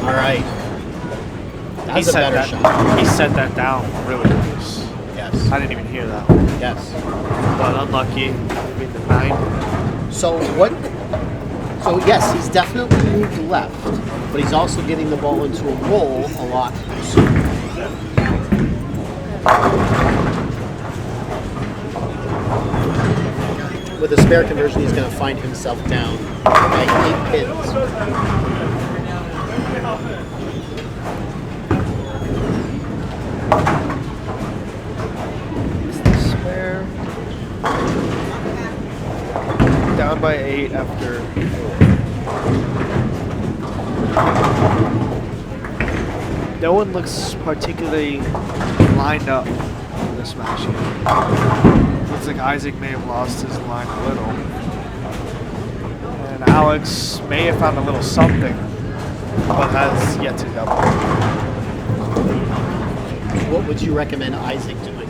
All right. That's a better shot. He set that down really close. Yes. I didn't even hear that one. Yes. But unlucky. Made the 9. So yes, he's definitely moved left, but he's also getting the ball into a roll a lot sooner. with a spare conversion, he's going to find himself down by 8 pins. Spare. Down by 8 after 4. No one looks particularly lined up in this match here. Looks like Isaac may have lost his line a little. And Alex may have found a little something, but has yet to double. What would you recommend Isaac doing?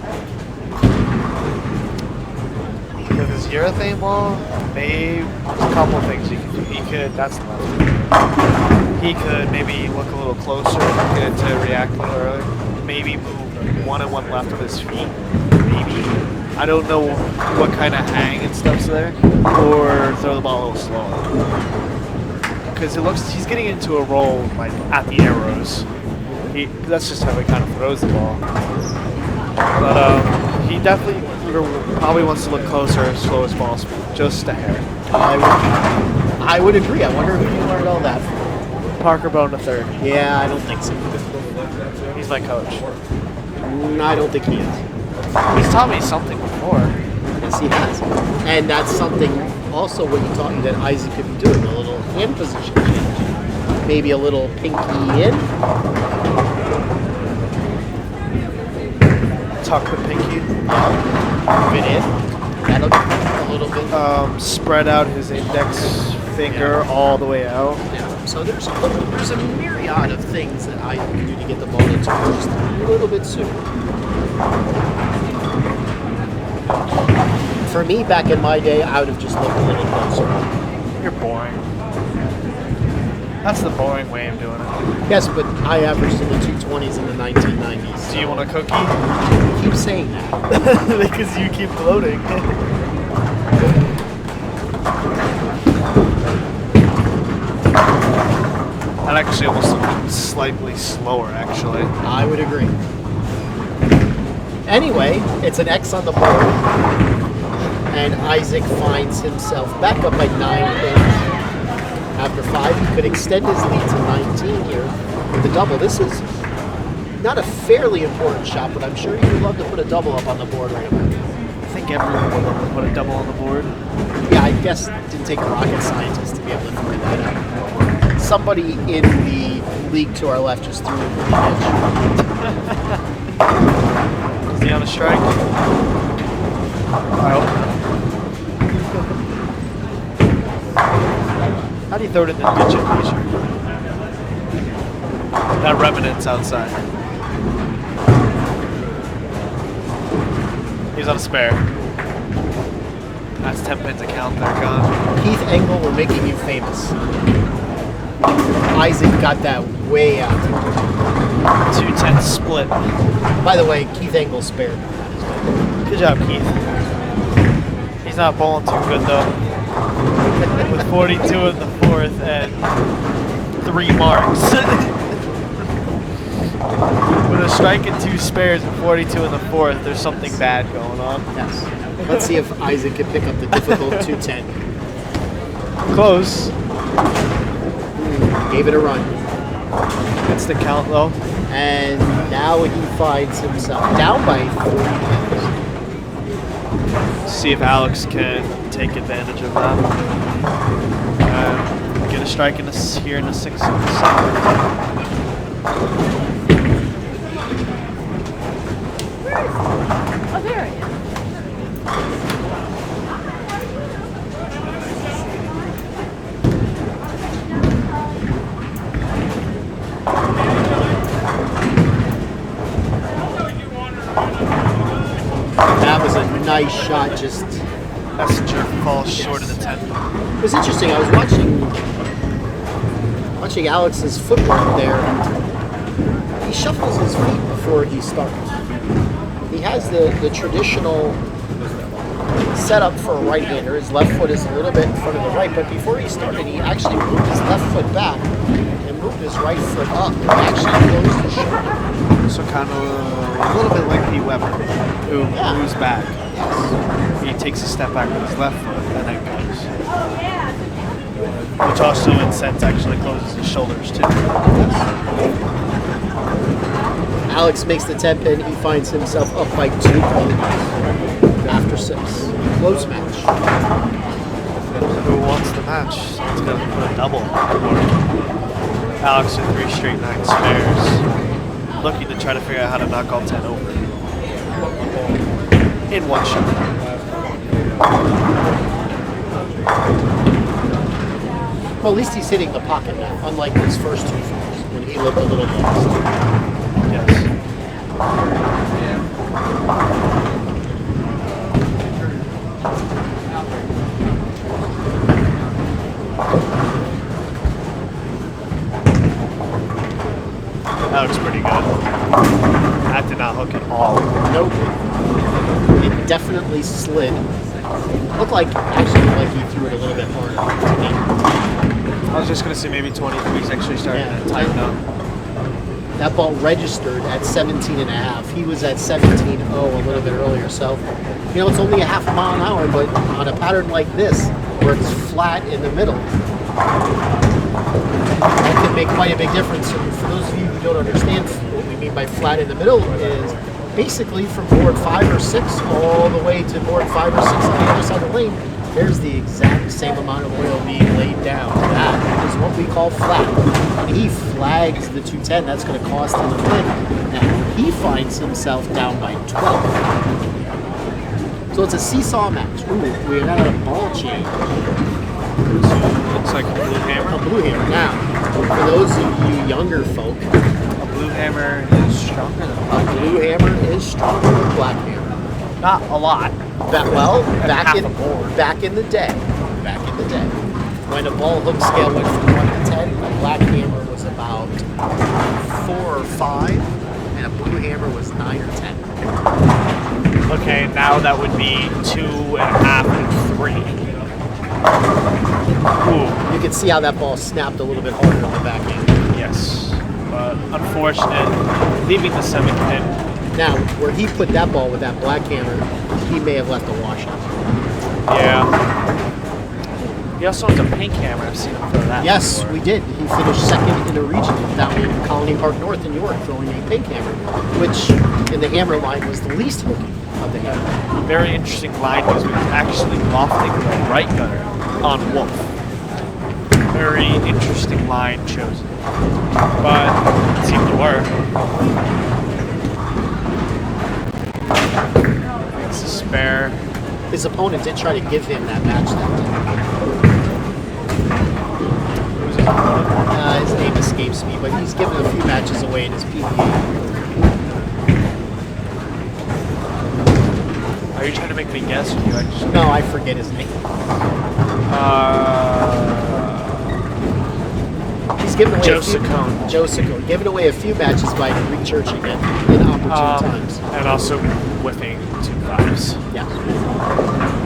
With his urethane ball, maybe there's a couple of things he could do. He could maybe look a little closer, get it to react a little earlier. Maybe move 1 and 1 left with his feet. Maybe. I don't know what kind of hang and stuff's there. Or throw the ball a little slower. Because it looks he's getting into a roll like at the arrows. That's just how he kind of throws the ball. But he definitely probably wants to look closer as slow as ball speed, just a hair. I would agree. I wonder who you learned all that from. Parker Bone III. Yeah, I don't think so. He's my coach. I don't think he is. He's taught me something before. Yes, he has. And that's something also what you taught me that Isaac could be doing, a little hand position change. Maybe a little pinky in. Tuck the pinky. Move it in. That'll get a little bit. Spread out his index finger all the way out. Yeah. So there's a myriad of things that Isaac can do to get the ball into just a little bit sooner. For me, back in my day, I would have just looked a little closer. You're boring. That's the boring way of doing it. Yes, but I averaged in the 220s in the 1990s. Do you want a cookie? Keep saying that. Because you keep gloating. That actually almost looked slightly slower, actually. I would agree. Anyway, it's an X on the board. And Isaac finds himself back up by 9 pins. After 5, he could extend his lead to 19 here with the double. This is not a fairly important shot, but I'm sure he would love to put a double up on the board right away. I think everyone would love to put a double on the board. Yeah, I guess it didn't take a rocket scientist to be able to figure that out. Somebody in the league to our left just threw it pretty much. Is he on a strike? I hope not. How do you throw it in the ditch at leisure? That remnant's outside. He's on a spare. That's 10 pins a count, they're gone. Keith Engel, we're making you famous. Isaac got that way out. 2-10 split. By the way, Keith Engel spared. Good job, Keith. He's not bowling too good though. With 42 in the 4th and 3 marks. With a strike and 2 spares and 42 in the 4th, there's something bad going on. Yes. Let's see if Isaac can pick up the difficult 210. Close. Gave it a run. That's the count though. And now he finds himself down by 40 pins. See if Alex can take advantage of that. Get a strike in here in the 6th and 7th. Oh, there it is. That was a nice shot, just... Messenger falls short of the 10. It was interesting, I was watching Alex's footwork there. He shuffles his feet before he starts. He has the traditional setup for a right-hander. His left foot is a little bit in front of the right, but before he started, he actually moved his left foot back and moved his right foot up. He actually closed the shoulder. So kind of a little bit like Pete Weber, who moves back. Yes. he takes a step back with his left foot and then goes. Which also, in sense, actually closes his shoulders too. Alex makes the 10 pin. He finds himself up by 2 points after 6. Close match. Who wants the match? It's going to put a double on the board. Alex with 3 straight 9 spares. Looking to try to figure out how to knock all 10 over. In one shot. Well, at least he's hitting the pocket now, unlike his first 2 falls when he looked a little lost. Yes. That looks pretty good. That did not hook at all. Nope. It definitely slid. Looked like, actually, like he threw it a little bit harder to me. I was just going to say maybe 23's actually starting to tighten up. That ball registered at 17.5. He was at 17.0 a little bit earlier. So, you know, it's only a half a mile an hour, but on a pattern like this, where it's flat in the middle, that can make quite a big difference. And for those of you who don't understand what we mean by flat in the middle is basically from board 5 or 6 all the way to board 5 or 6 on the other side of the lane, there's the exact same amount of oil being laid down. That is what we call flat. And he flags the 210. That's going to cost him a win. Now he finds himself down by 12. So it's a seesaw match. Ooh, we got a ball change. Looks like a blue hammer. A blue hammer. Now, for those of you younger folk, a blue hammer is stronger than a blue hammer is stronger than a black hammer. Not a lot. Back in the day, when a ball hook scale went from 1 to 10, a black hammer was about 4 or 5, and a blue hammer was 9 or 10. Okay, now that would be 2.5 and 3. Ooh. You can see how that ball snapped a little bit harder on the back end. Yes, but unfortunate, leaving the 7th pin. Now, where he put that ball with that black hammer, he may have left a washout. Yeah. He also owns a pink hammer. I've seen him throw that. Yes, we did. He finished 2nd in a region down in Colony Park North in York, throwing a pink hammer, which in the hammer line was the least hooking of the hammer. Very interesting line was actually lofting the right gutter on Wolf. Very interesting line chosen, but it seemed to work. It's a spare. His opponent did try to give him that match that day. His name escapes me, but he's given a few matches away in his PBA. Are you trying to make me guess, or you actually? No, I forget his name. He's given away Joe Saccone. Joe Saccone. Given away a few matches by rechurching it in opportune times. And also whipping 2 5s. Yeah.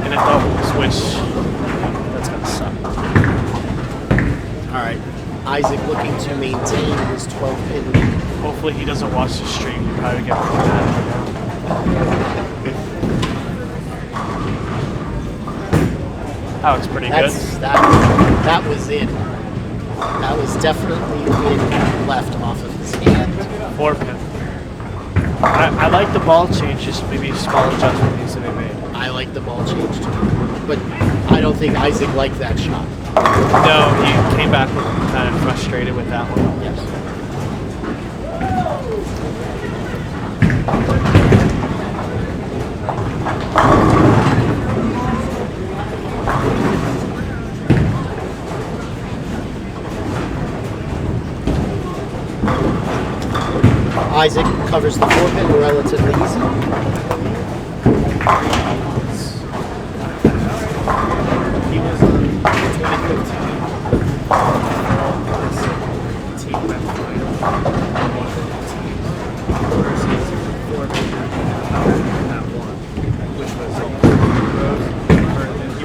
And a doubles, which that's gonna suck. Alright. Isaac looking to maintain his 12 pin lead. Hopefully he doesn't watch the stream. He'll probably get mad. That looks pretty good. That was in. That was definitely in left off of his hand. 4 pin. I like the ball change, just maybe a small adjustment needs to be made. I like the ball change too. But I don't think Isaac liked that shot. No, he came back kind of frustrated with that one. Yes. Isaac covers the 4 pin relatively easy. He was on 2015 team went final versus 4 pin that one, which was he was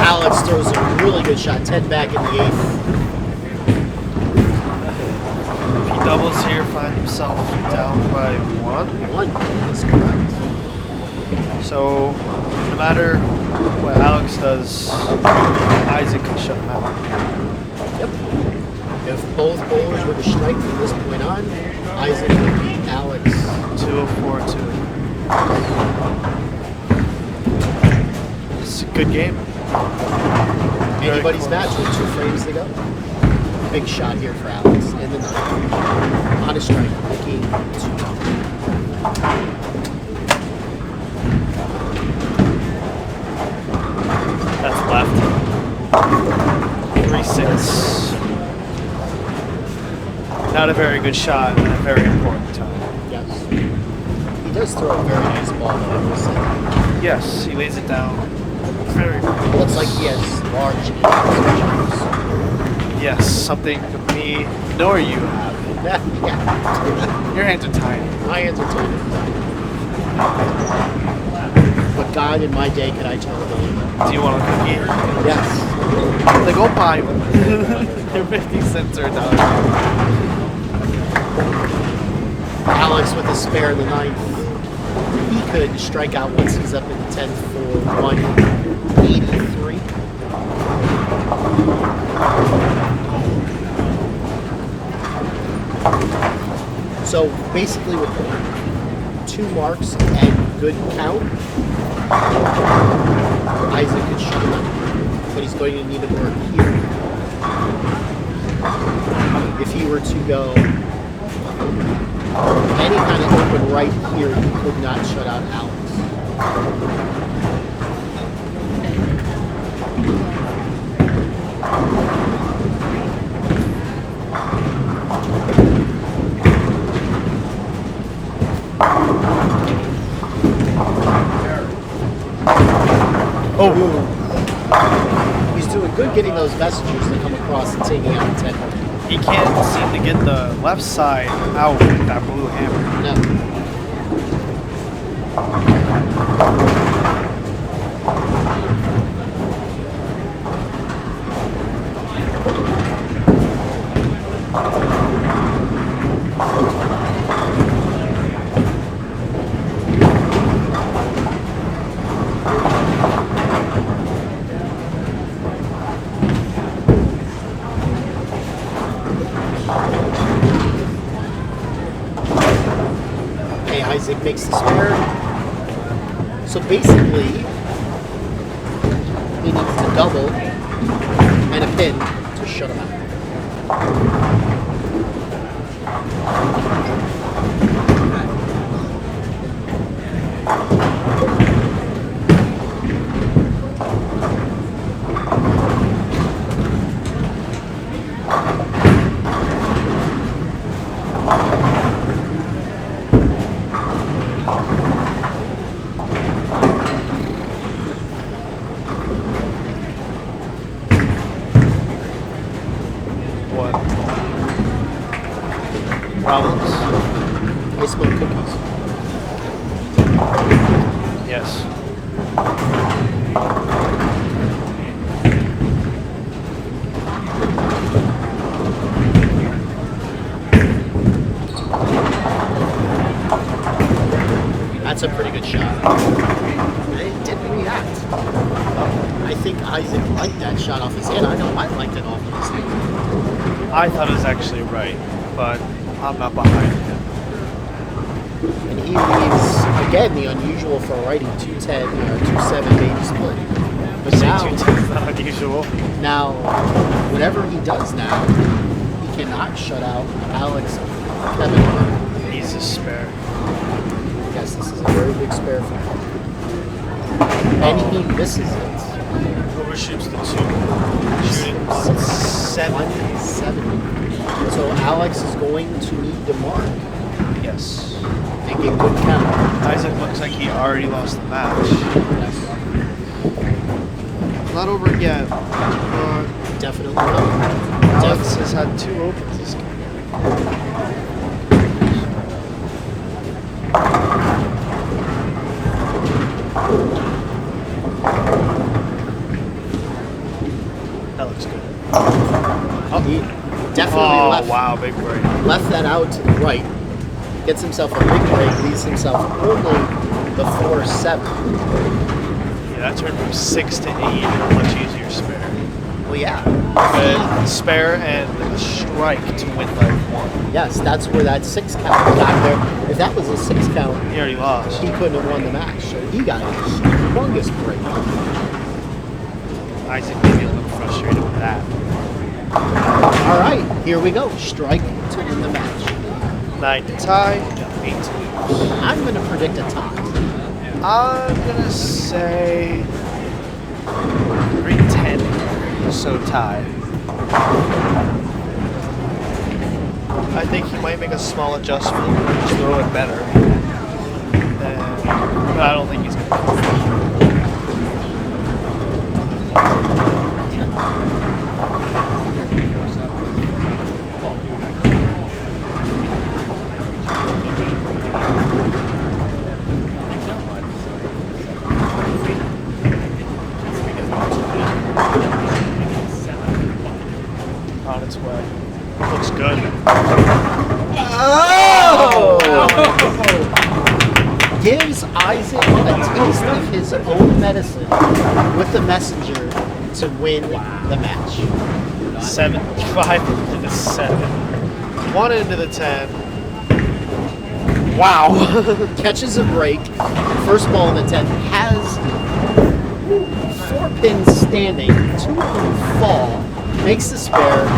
Alex throws a really good shot, 10 back in the 8th. doubles here find himself down by 1. 1, that's correct. So, no matter what Alex does, Isaac can shut him out. Yep. If both bowlers were to strike from this point on, Isaac would beat Alex. 2-4-2. It's a good game. Anybody's match with 2 frames to go. Big shot here for Alex in the 9. On a strike, making 2. That's left. 3-6. Not a very good shot at a very important time. Yes. He does throw a very nice ball, though, I will say. Yes, he lays it down very well. Looks like he has large hands. Yes, something me nor you have. Yeah. Your hands are tiny. My hands are tiny. But God, in my day, could I tell a billion? Do you want a cookie? Yes. Then go buy one. They're 50 cents or $1. Alex with a spare in the 9th. He could strike out once he's up in the 10th for 183. So basically with 2 marks and good count, Isaac could shut him up. But he's going to need to work here. If he were to go any kind of open right here, he could not shut out Alex. Oh. He's doing good getting those messages to come across and taking out 10. He can't seem to get the left side out with that blue hammer. No. Isaac makes the spare. So basically, he needs to double and a pin to shut him out. Problems? I smell cookies. Yes. That's a pretty good shot. It didn't react. I think Isaac liked that shot off his hand. I know I liked it off of his hand. I thought it was actually right, but I'm not behind him. And he leaves, again, the unusual for writing 210 or 2-7 maybe split. But now, 210 is not unusual. Now, whatever he does now, he cannot shut out Alex Cavanaro. He's a spare. Yes, this is a very big spare for him. And he misses it. Overshoots the 2. Shooting 170. So Alex is going to need to mark. Yes. And get good count. Isaac looks like he already lost the match. Yes. Not over yet, but Definitely not. Alex has had 2 opens this game. That looks good. He definitely left. Wow, big break. Left that out to the right. Gets himself a big break. Leaves himself only the 4-7. Yeah, that turned from 6 to 8. A much easier spare. Well, yeah. Spare and a strike to win by 1. Yes, that's where that 6 count got there. If that was a 6 count, He already lost. he couldn't have won the match. So he got his humongous break. Isaac may be a little frustrated with that. All right, here we go. Strike to win the match. 9 to tie, 8 to lose. I'm going to predict a tie. I'm going to say 3-10, so tie. I think he might make a small adjustment, just throw it better. But I don't think he's going to. On its way. Looks good. Oh! Gives Isaac a taste of his own medicine with the messenger to win the match. 7, 5 into the 7. 1 into the 10. Wow. Catches a break. First ball in the 10. Has 4 pins standing. 2 of them fall. Makes the spare.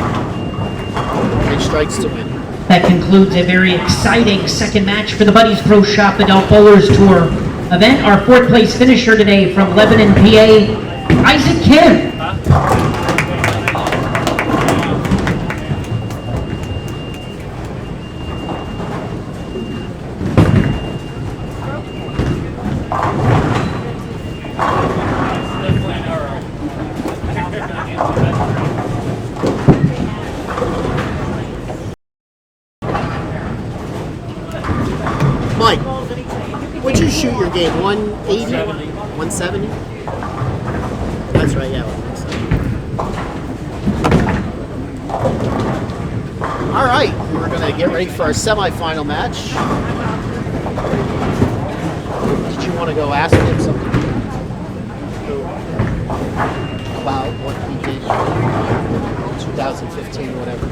And strikes to win. That concludes a very exciting second match for the Buddies Pro Shop Adult Bowlers Tour event. Our 4th place finisher today from Lebanon, PA, Isaac Kim. Mike, what'd you shoot your game? 180? 170? That's right, yeah. 170. All right, we're going to get ready for our semifinal match. Did you want to go ask him something about what he did in 2015, whatever?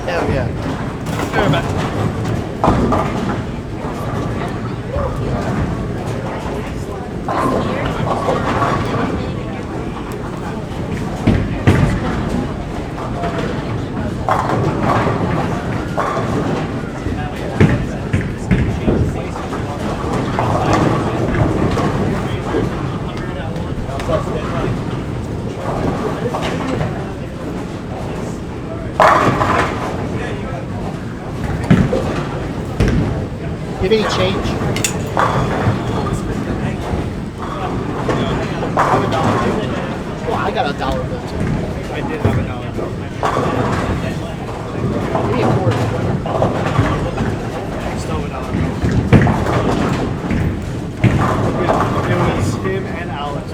Hell yeah. Very bad. Give any change? Well, I got $1 bill too. I did have $1 bill. Give me a quarter. Still $1 bill. It was him and Alex.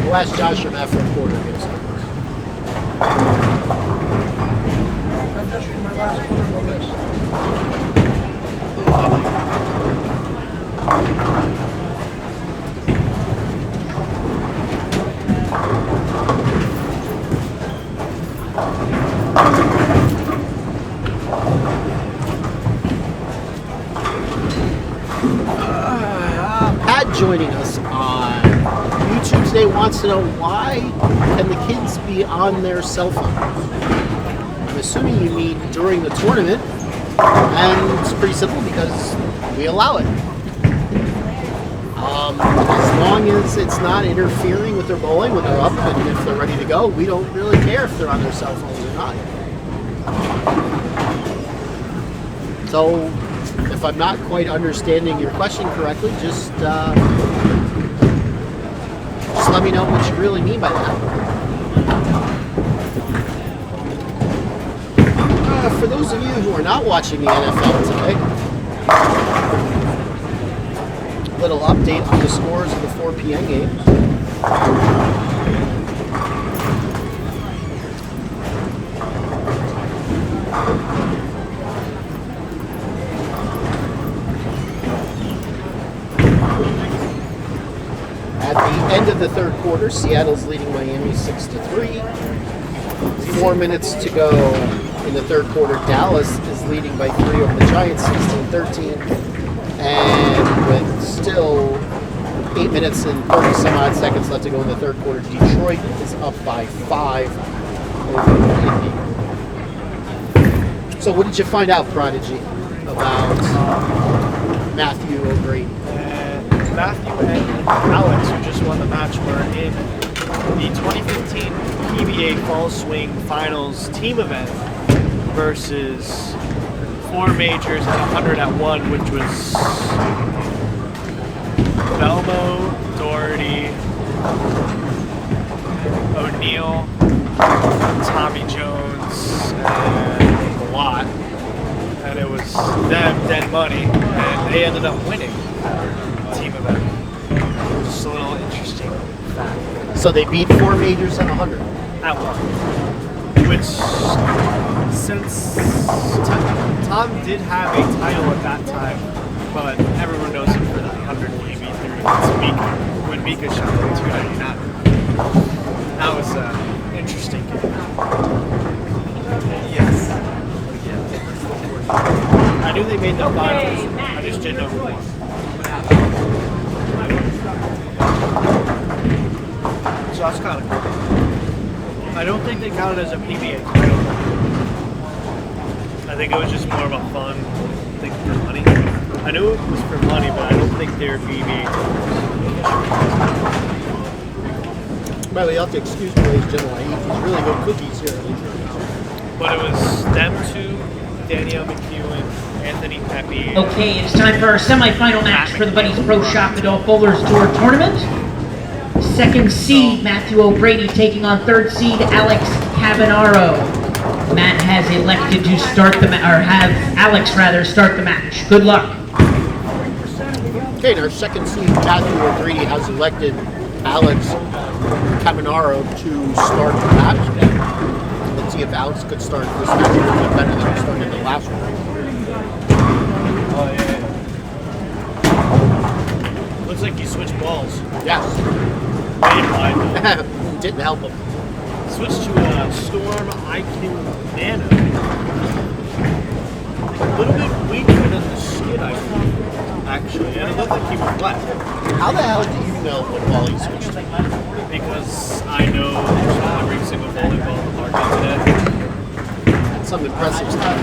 We'll ask Josh from that for a quarter. Give us a Pat joining us on YouTube today wants to know why can the kids be on their cell phone? I'm assuming you mean during the tournament, and it's pretty simple because we allow it. As long as it's not interfering with their bowling when they're up and if they're ready to go, we don't really care if they're on their cell phones or not. So, if I'm not quite understanding your question correctly, just let me know what you really mean by that. For those of you who are not watching the NFL today, a little update on the scores of the 4 p.m. games. of the third quarter. Seattle's leading Miami 6-3. 4 minutes to go in the third quarter. Dallas is leading by 3 over the Giants, 16-13. And with still 8 minutes and 30 some odd seconds left to go in the third quarter, Detroit is up by 5 over Indy. So what did you find out, Prodigy, about Matthew O'Grady? Matthew and Alex, who just won the match, were in the 2015 PBA Fall Swing Finals team event versus 4 majors and 100 at 1, which was Belmo, Doherty, O'Neill, Tommy Jones, and Watt. And it was them, dead money, and they ended up winning the team event. Just a little interesting fact. So they beat 4 majors and 100 at 1. Which, since Tom did have a title at that time, but everyone knows him for the 100 PB3. It's Mika, when Mika shot at 299. That was an interesting game. Yes. I knew they made the finals. I just didn't know who won. So that's kind of cool. I don't think they counted as a PBA title. I think it was just more of a fun thing for money. I knew it was for money, but I don't think they're PBA titles. By the way, you'll have to excuse me, ladies and gentlemen. I eat these really good cookies here. But it was them two, Danielle McEwen, Anthony Pepe. Okay, it's time for our semifinal match for the Buddies Pro Shop Adult Bowlers Tour Tournament. Second seed, Matthew O'Grady taking on third seed, Alex Cavanaro. Matt has elected to start the have Alex start the match. Good luck. Okay, and our second seed, Matthew O'Grady, has elected Alex Cavanaro to start the match. Let's see if Alex could start this match a little bit better than he started the last one. Oh, yeah. Looks like he switched balls. Yes. Didn't help him. Switched to a Storm IQ Nano. A little bit weaker than the skid I thought, actually. And it looked like he was left. How the hell do you know what ball he switched to? Because I know every single volleyball in the market today. That's some impressive stuff.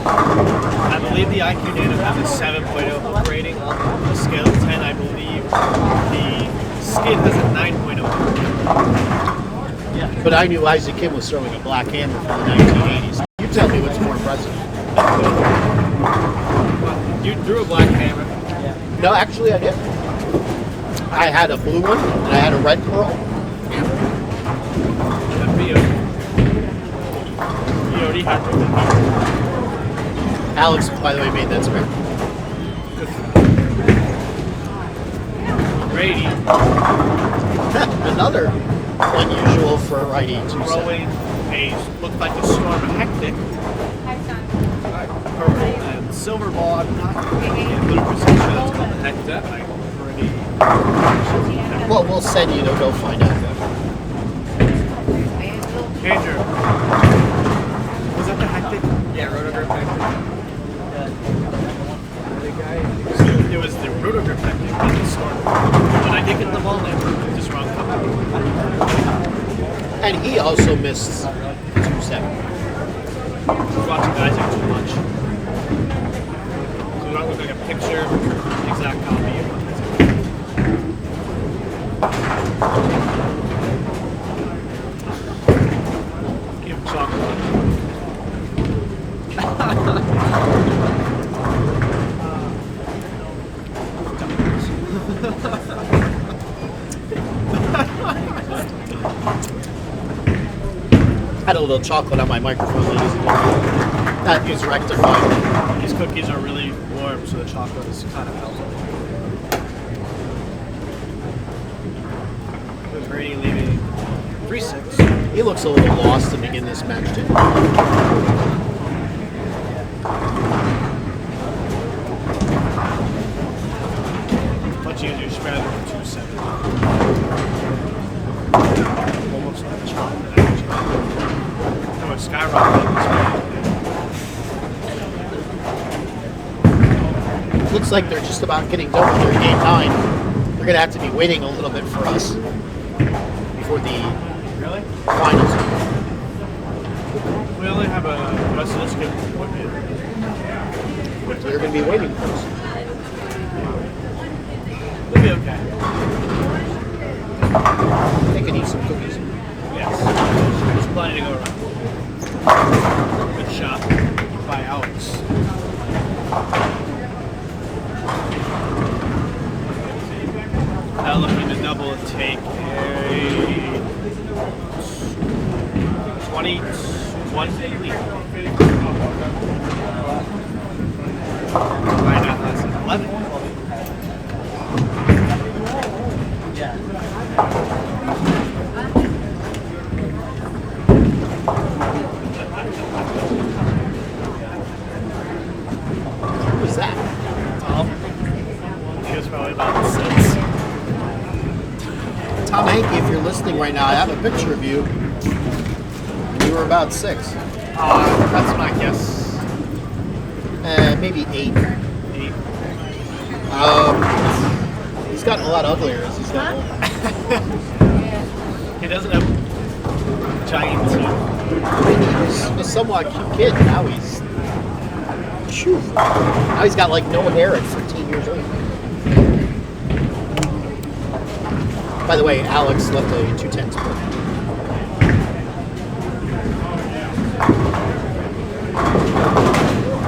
I believe the IQ Nano has a 7.0 rating on a scale of 10. I believe the skid has a 9.0. Yeah. But I knew Isaac Kim was throwing a black hammer from the 1980s. You tell me what's more impressive. You threw a black hammer. No, actually I did. I had a blue one and I had a red pearl. Good for you. You already had one. Alex, by the way, made that spin. Brady. Another unusual for a righty 2-7. Throwing a looked like a Storm Hectic. Purple and silver ball. I'm not 100% sure that's called the Hectic. Well, we'll send you to go find out. Andrew. Was that the Hectic? Yeah, Rotogrip Hectic. It was the Rotogrip Hectic, not the Storm. But I did get the ball in. Just wrong company. And he also missed 2-7. Watching guys are too much. So that look like a picture, exact copy of what give him chocolate. Had a little chocolate on my microphone, ladies and gentlemen. That is rectified. These cookies are really warm, so the chocolate is kind of helpful. With Brady leaving 3-6. He looks a little lost to begin this match, too. Much easier spread than 2-7. looks like they're just about getting done with their game 9. They're going to have to be waiting a little bit for us before the finals. We only have a rest of this game. They're going to be waiting for us. We'll be okay. They can eat some cookies. Yes. There's plenty to go around. Good shot by Alex. Now looking to double and take a 21 lead. Right now that's an 11. Who was that? Tom. He was probably about 6. Tom Hankey, if you're listening right now, I have a picture of you. You were about 6. That's my guess. Maybe 8. 8. He's gotten a lot uglier as he's gotten older. He doesn't have giant teeth. I mean, he was a somewhat cute kid. Now he's... Phew. Now he's got like no hair at 14 years old. By the way, Alex left a 210 score.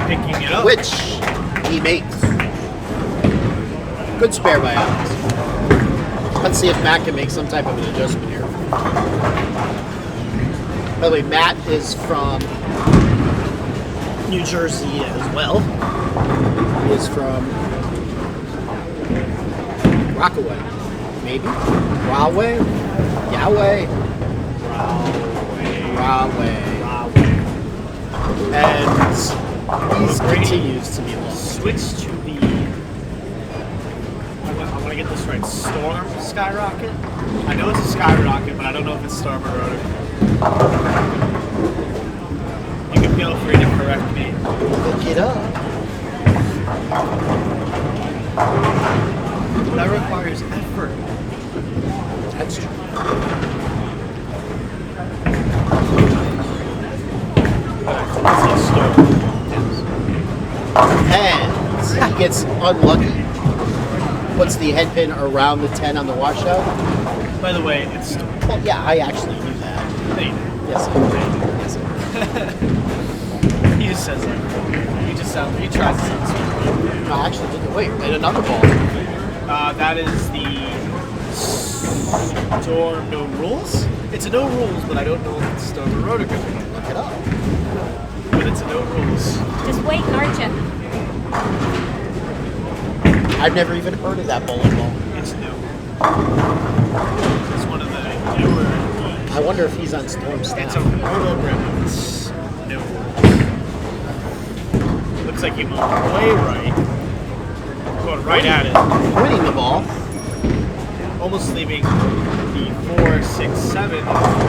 Picking it up. Which he makes. Good spare by Alex. Let's see if Matt can make some type of an adjustment here. By the way, Matt is from New Jersey as well. He is from Rockaway, maybe? Rahway? Yahweh? Rahway. And he continues to be lost. Switch to the... I want to get this right. Storm Skyrocket? I know it's a Skyrocket, but I don't know if it's Storm or Rotor. You can feel free to correct me. Look it up. That requires effort. That's true. And he gets unlucky. Puts the head pin around the 10 on the washout. By the way, it's... Well, yeah, I actually knew that. Hey. Yes, I did. He just says that. He just sounds... He tries to sound smart. No, actually, wait, and another ball. That is the... Storm No Rules? It's a no rules, but I don't know if it's Storm or Rotor. Look it up. But it's a no rules. Just wait, aren't you? I've never even heard of that bowling ball. It's new. It's one of the newer. I wonder if he's on Storm staff. It's a roto grip. It's new. Looks like he moved way right. Going right at it. Winning the ball. Almost leaving the 4, 6, 7.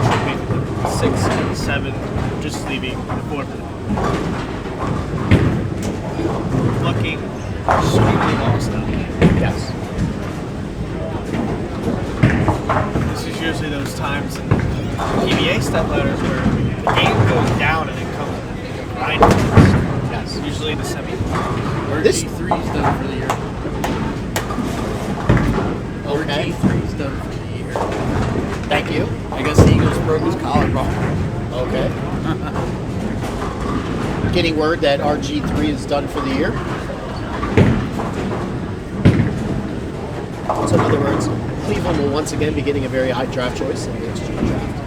Should be 6 and 7. Just leaving the 4. Looking extremely lost now. Yes. This is usually those times in PBA step ladders where the game goes down and it comes behind. Yes. Usually the semi. This G3's done for the year. Okay. G3's done for the year. Thank you. I guess the Eagles broke his collarbone. Okay. Getting word that our G3 is done for the year. So in other words, Cleveland will once again be getting a very high draft choice in the next year draft.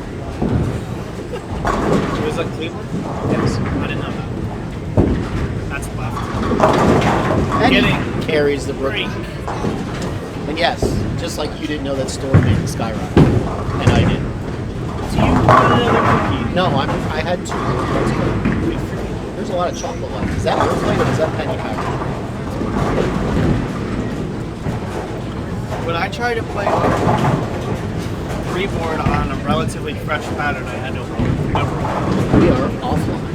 It was like Cleveland? Yes. I didn't know that. That's left. And Getting he carries the Brooklyn. And yes, just like you didn't know that Storm made the Skyrocket. And I did. Do you want another cookie? No, I had 2. That's good. There's a lot of chocolate left. Is that your plate or is that penny pack? When I tried to play freeboard on a relatively fresh pattern, I had no problem. We are offline.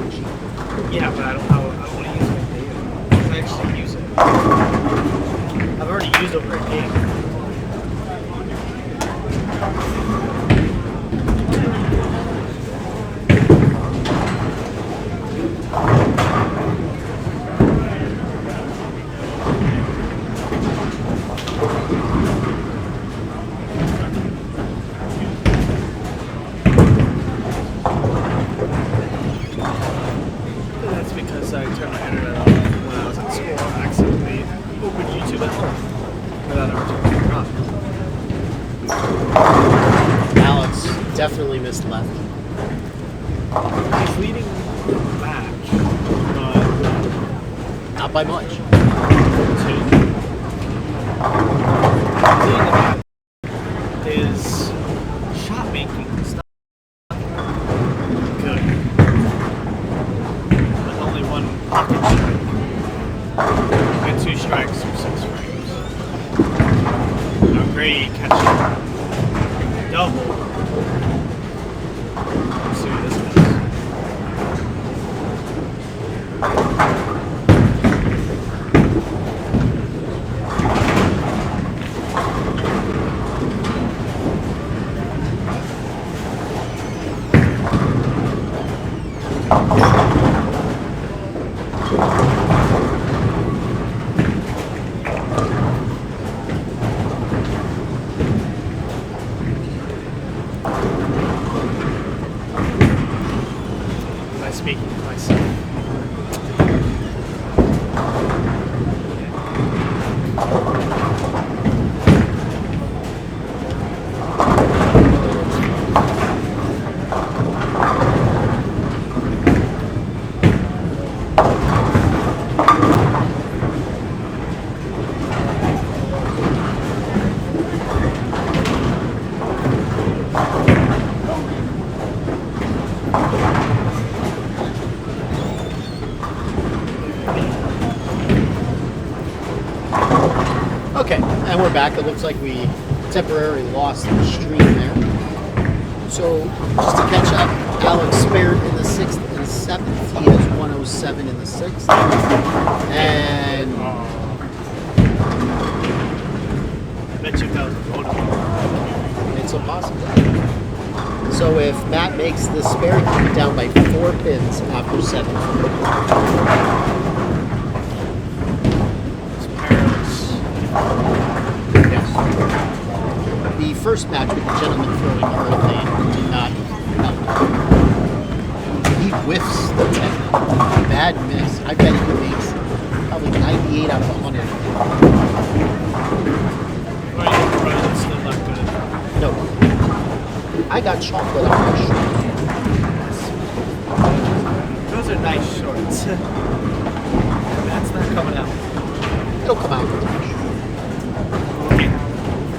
OG. Yeah, but I don't want to use it. I actually use it. I've already used over a gig. That's because I turned my internet off when I was at school and accidentally opened YouTube at home without ever turning it on. Alex definitely missed left. He's leading the match, but Not by much. his shot making is not good. With only one pocket strike and 2 strikes for 6 frames. Now Grady catching double. Let's see what this is. Am I speaking to myself? Okay, and we're back. It looks like we temporarily lost the stream there. So, just to catch up, Alex spared in the 6th and 7th. He has 107 in the 6th. And I bet you that was voted. it's impossible. So if Matt makes the spare, he'll be down by 4 pins after 7. Yes. The first match with the gentleman throwing early did not help. He whiffs the 10. Bad miss. I bet he makes probably 98 out of 100. It's still not good enough. No. I got chocolate on my shirt. Those are nice shorts. That's not coming out. It'll come out.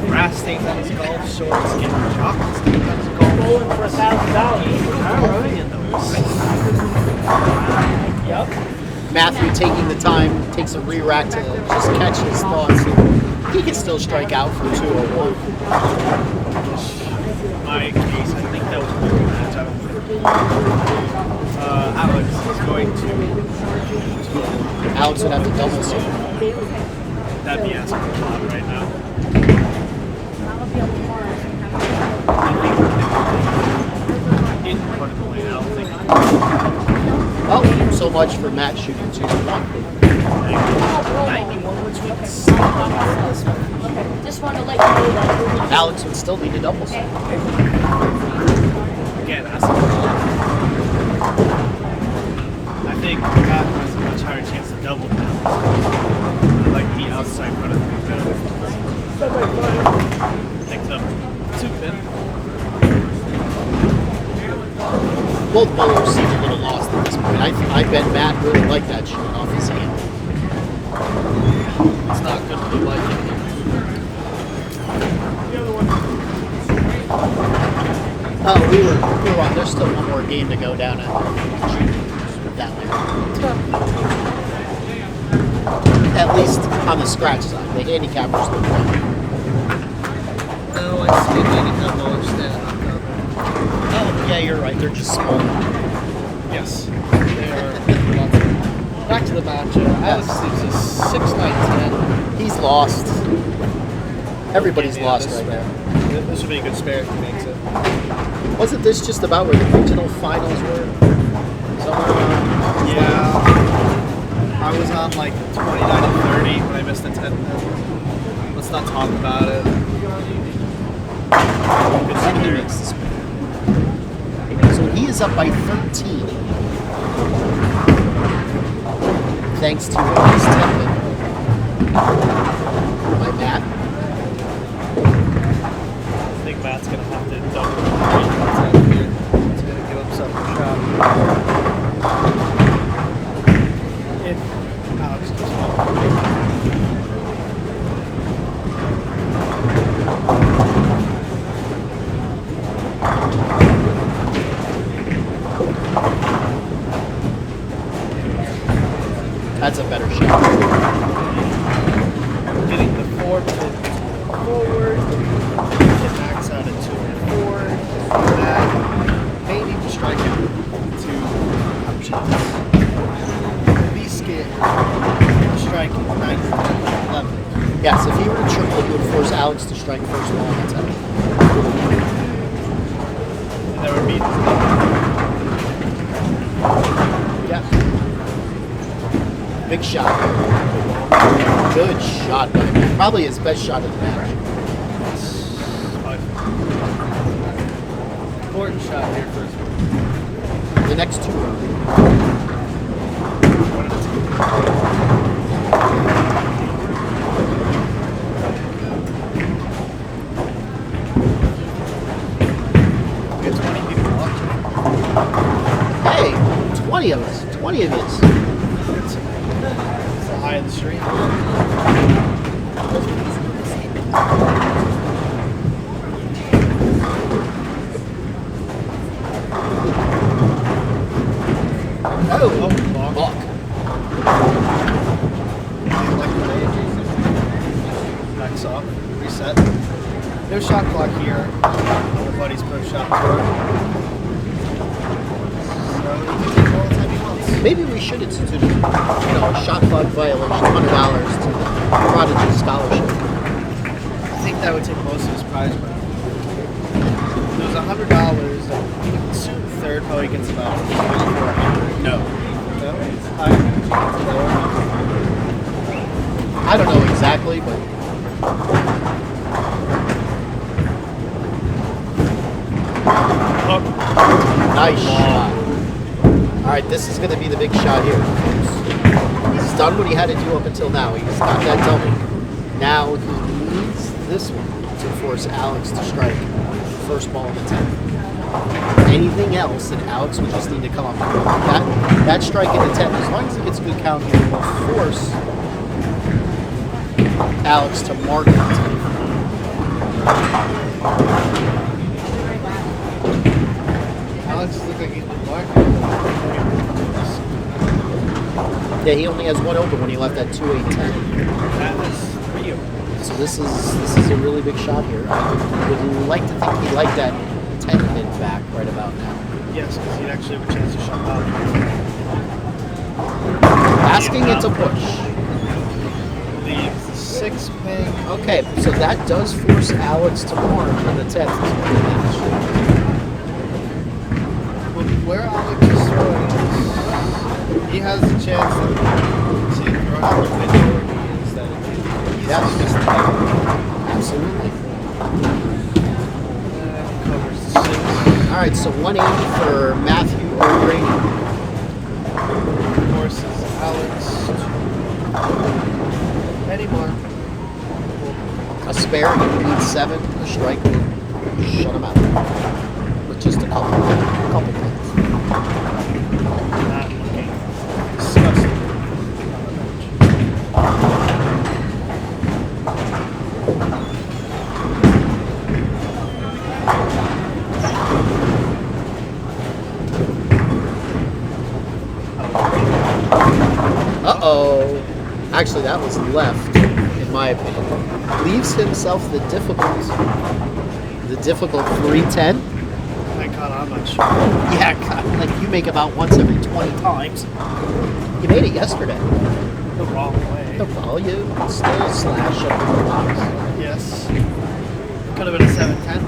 Grass stains on his golf shorts, getting chocolate stains on his golf Bowling for $1,000. Yep. Matthew taking the time, takes a re-rack to just catch his thoughts. He can still strike out for 201. My case, I think that was a good match. Alex is going to. Alex would have to double so. That'd be asking a lot right now. In put it away, I don't think. Well, so much for Matt shooting 2-1. 91 would sweep. Just want to let you know that. Alex would still need a double so. Again, that's I think Matt has a much higher chance to double now. I like the outside front of the better. Next up, 2 pin. Both bowlers seem a little lost at this point. I bet Matt really liked that shot off his hand. It's not good to be like it. Oh, we were on. There's still one more game to go down down there. At least on the scratch side. The handicappers look good. No, I see handicap bowlers standing up. Oh, yeah, you're right. They're just small. Yes. Back to the match. Alex is a 6'9", 10. He's lost. Everybody's Yeah, lost this- right now. This would be a good spare if he makes it. Wasn't this just about where the regional finals were? Somewhere around. Yeah. I was on like 29 and 30 when I missed the 10 pin. Let's not talk about it. And he makes this one. So he is up by 13. Thanks to his 10 pin. By Matt. I think Matt's gonna have to double here. He's gonna give himself a shot. If Alex does well. That's a better shot. Getting the 4 pin forward. Can max out at 2 and 4. That may need to strike out 2 options. Biscuit strike 9, 11. Yes, if he were to triple, he would force Alex to strike first ball on the 10. And that would be Yeah. Big shot. Good shot by him. Probably his best shot of the match. Important shot here first. The next two are we have 20 people watching. Hey, 20 of us. 20 of us. It's the high of the street. Oh, block. Backs off. Reset. No shot clock here. Everybody's pro shot clock. So he can take all the time he wants. Maybe we should institute, a shot clock violation, $100 to the Prodigy Scholarship. I think that would take most of his prize money. If it was $100, he would assume third probably gets about $400. No. No? Higher? I don't know exactly, but nice shot. All right, this is going to be the big shot here. He's done what he had to do up until now. He's got that dummy. Now he needs this one to force Alex to strike first ball in the 10th. Anything else, and Alex would just need to come up with that strike in the 10th. As long as he gets a good count here, will force Alex to mark the 10th. Alex looks like he's been marking. Yeah, he only has one open when he left that 2-8-10. That was 3 open. So this is a really big shot here. I would like to think he'd like that 10 pin back right about now. Yes, because he'd actually have a chance to shut out. Asking it to push. Leaves the 6 pin. Okay, so that does force Alex to mark in the 10th. Where Alex is throwing, he has the chance to throw out the pitch where he is. That Yes. Absolutely. Covers the 6. All right, so 180 for Matthew O'Grady. Forces Alex. Anymore. A spare, he needs 7. A strike will shut him out. With just a couple points. Not looking disgusting. Uh-oh. Actually, that was left, in my opinion. Leaves himself the difficult 310. High God, I'm not sure. Yeah, God, like you make about once every 20 times. You made it yesterday. The wrong way. The volume still slash up in the box. Yes. Could have been a 710.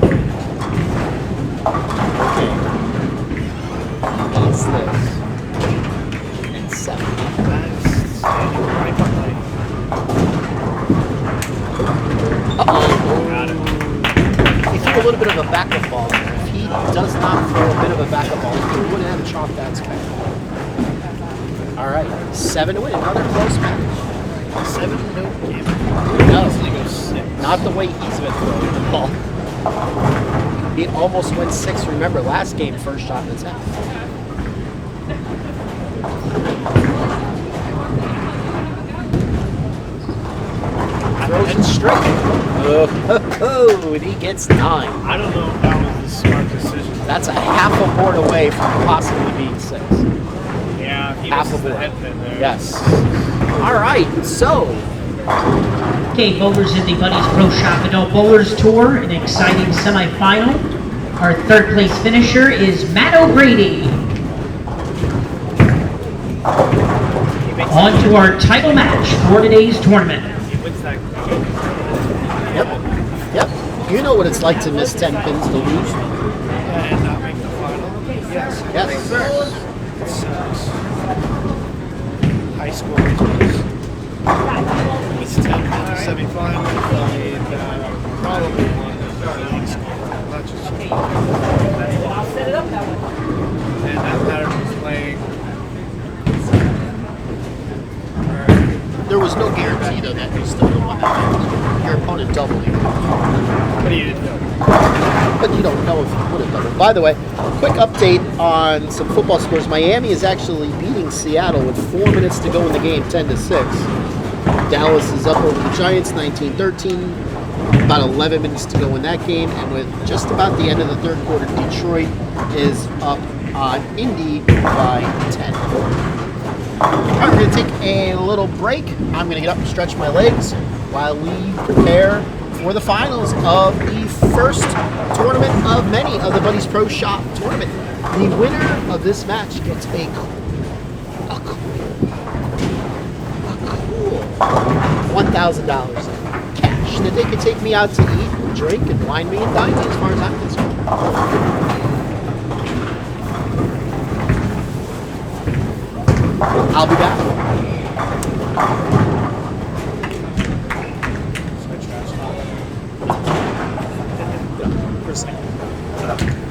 Okay. What's this? And 7. That's standing right behind. Uh-oh. He threw a little bit of a backup ball there. If he does not throw a bit of a backup ball, he would have chalked that spot. All right, 7 to win. Another close match. 7 no game. No, Easily goes 6. not the way he's been throwing the ball. He almost went 6. Remember, last game, first shot in the 10th. Throws it straight. Oh, and he gets 9. I don't know if that was a smart decision. That's a half a board away from possibly being 6. Yeah, he Half a misses the board. headpin there. Yes. All right, so Okay, bowlers in the Buddies Pro Shop Adult Bowlers Tour, an exciting semifinal. Our third place finisher is Matt O'Grady. On to our title match for today's tournament. He wins that game. Yep. You know what it's like to miss 10 pins to lose. And not make the final. Yes. Yes. It sucks. High school teams. It's 10 in the semifinal. Played probably one in the league school. Not just I'll set it up that way. and that pattern was playing. There was no guarantee, though, that you still would have won that match. Your opponent doubled you. But he didn't know. But you don't know if you would have doubled. By the way, quick update on some football scores. Miami is actually beating Seattle with 4 minutes to go in the game, 10-6. Dallas is up over the Giants, 19-13. About 11 minutes to go in that game. And with just about the end of the third quarter, Detroit is up on Indy by 10. Alright, we're going to take a little break. I'm going to get up and stretch my legs while we prepare for the finals of the first tournament of many of the Buddies Pro Shop tournament. The winner of this match gets a cool $1,000 cash that they can take me out to eat and drink and wine me and dine me as far as I'm concerned. I'll be back. For a second.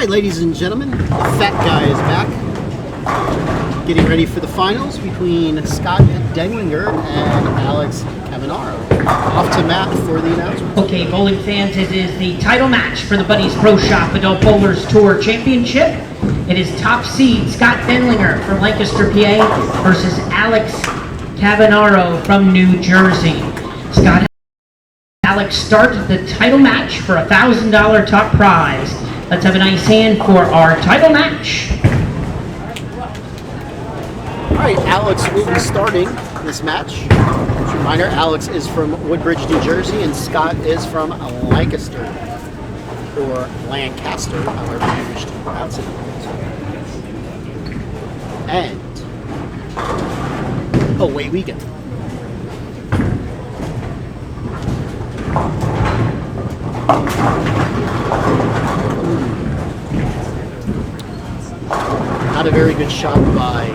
right, ladies and gentlemen, the fat guy is back. Getting ready for the finals between Scott Denglinger and Alex Cavanaro. Off to Matt for the announcement. Okay, bowling fans, it is the title match for the Buddies Pro Shop Adult Bowlers Tour Championship. It is top seed Scott Denglinger from Lancaster, PA versus Alex Cavanaro from New Jersey. Scott and Alex start the title match for a $1,000 top prize. Let's have a nice hand for our title match. All right, Alex will be starting this match. Just a reminder, Alex is from Woodbridge, New Jersey, and Scott is from Lancaster, or Lancaster, however you wish to pronounce it. And away we go. Not a very good shot by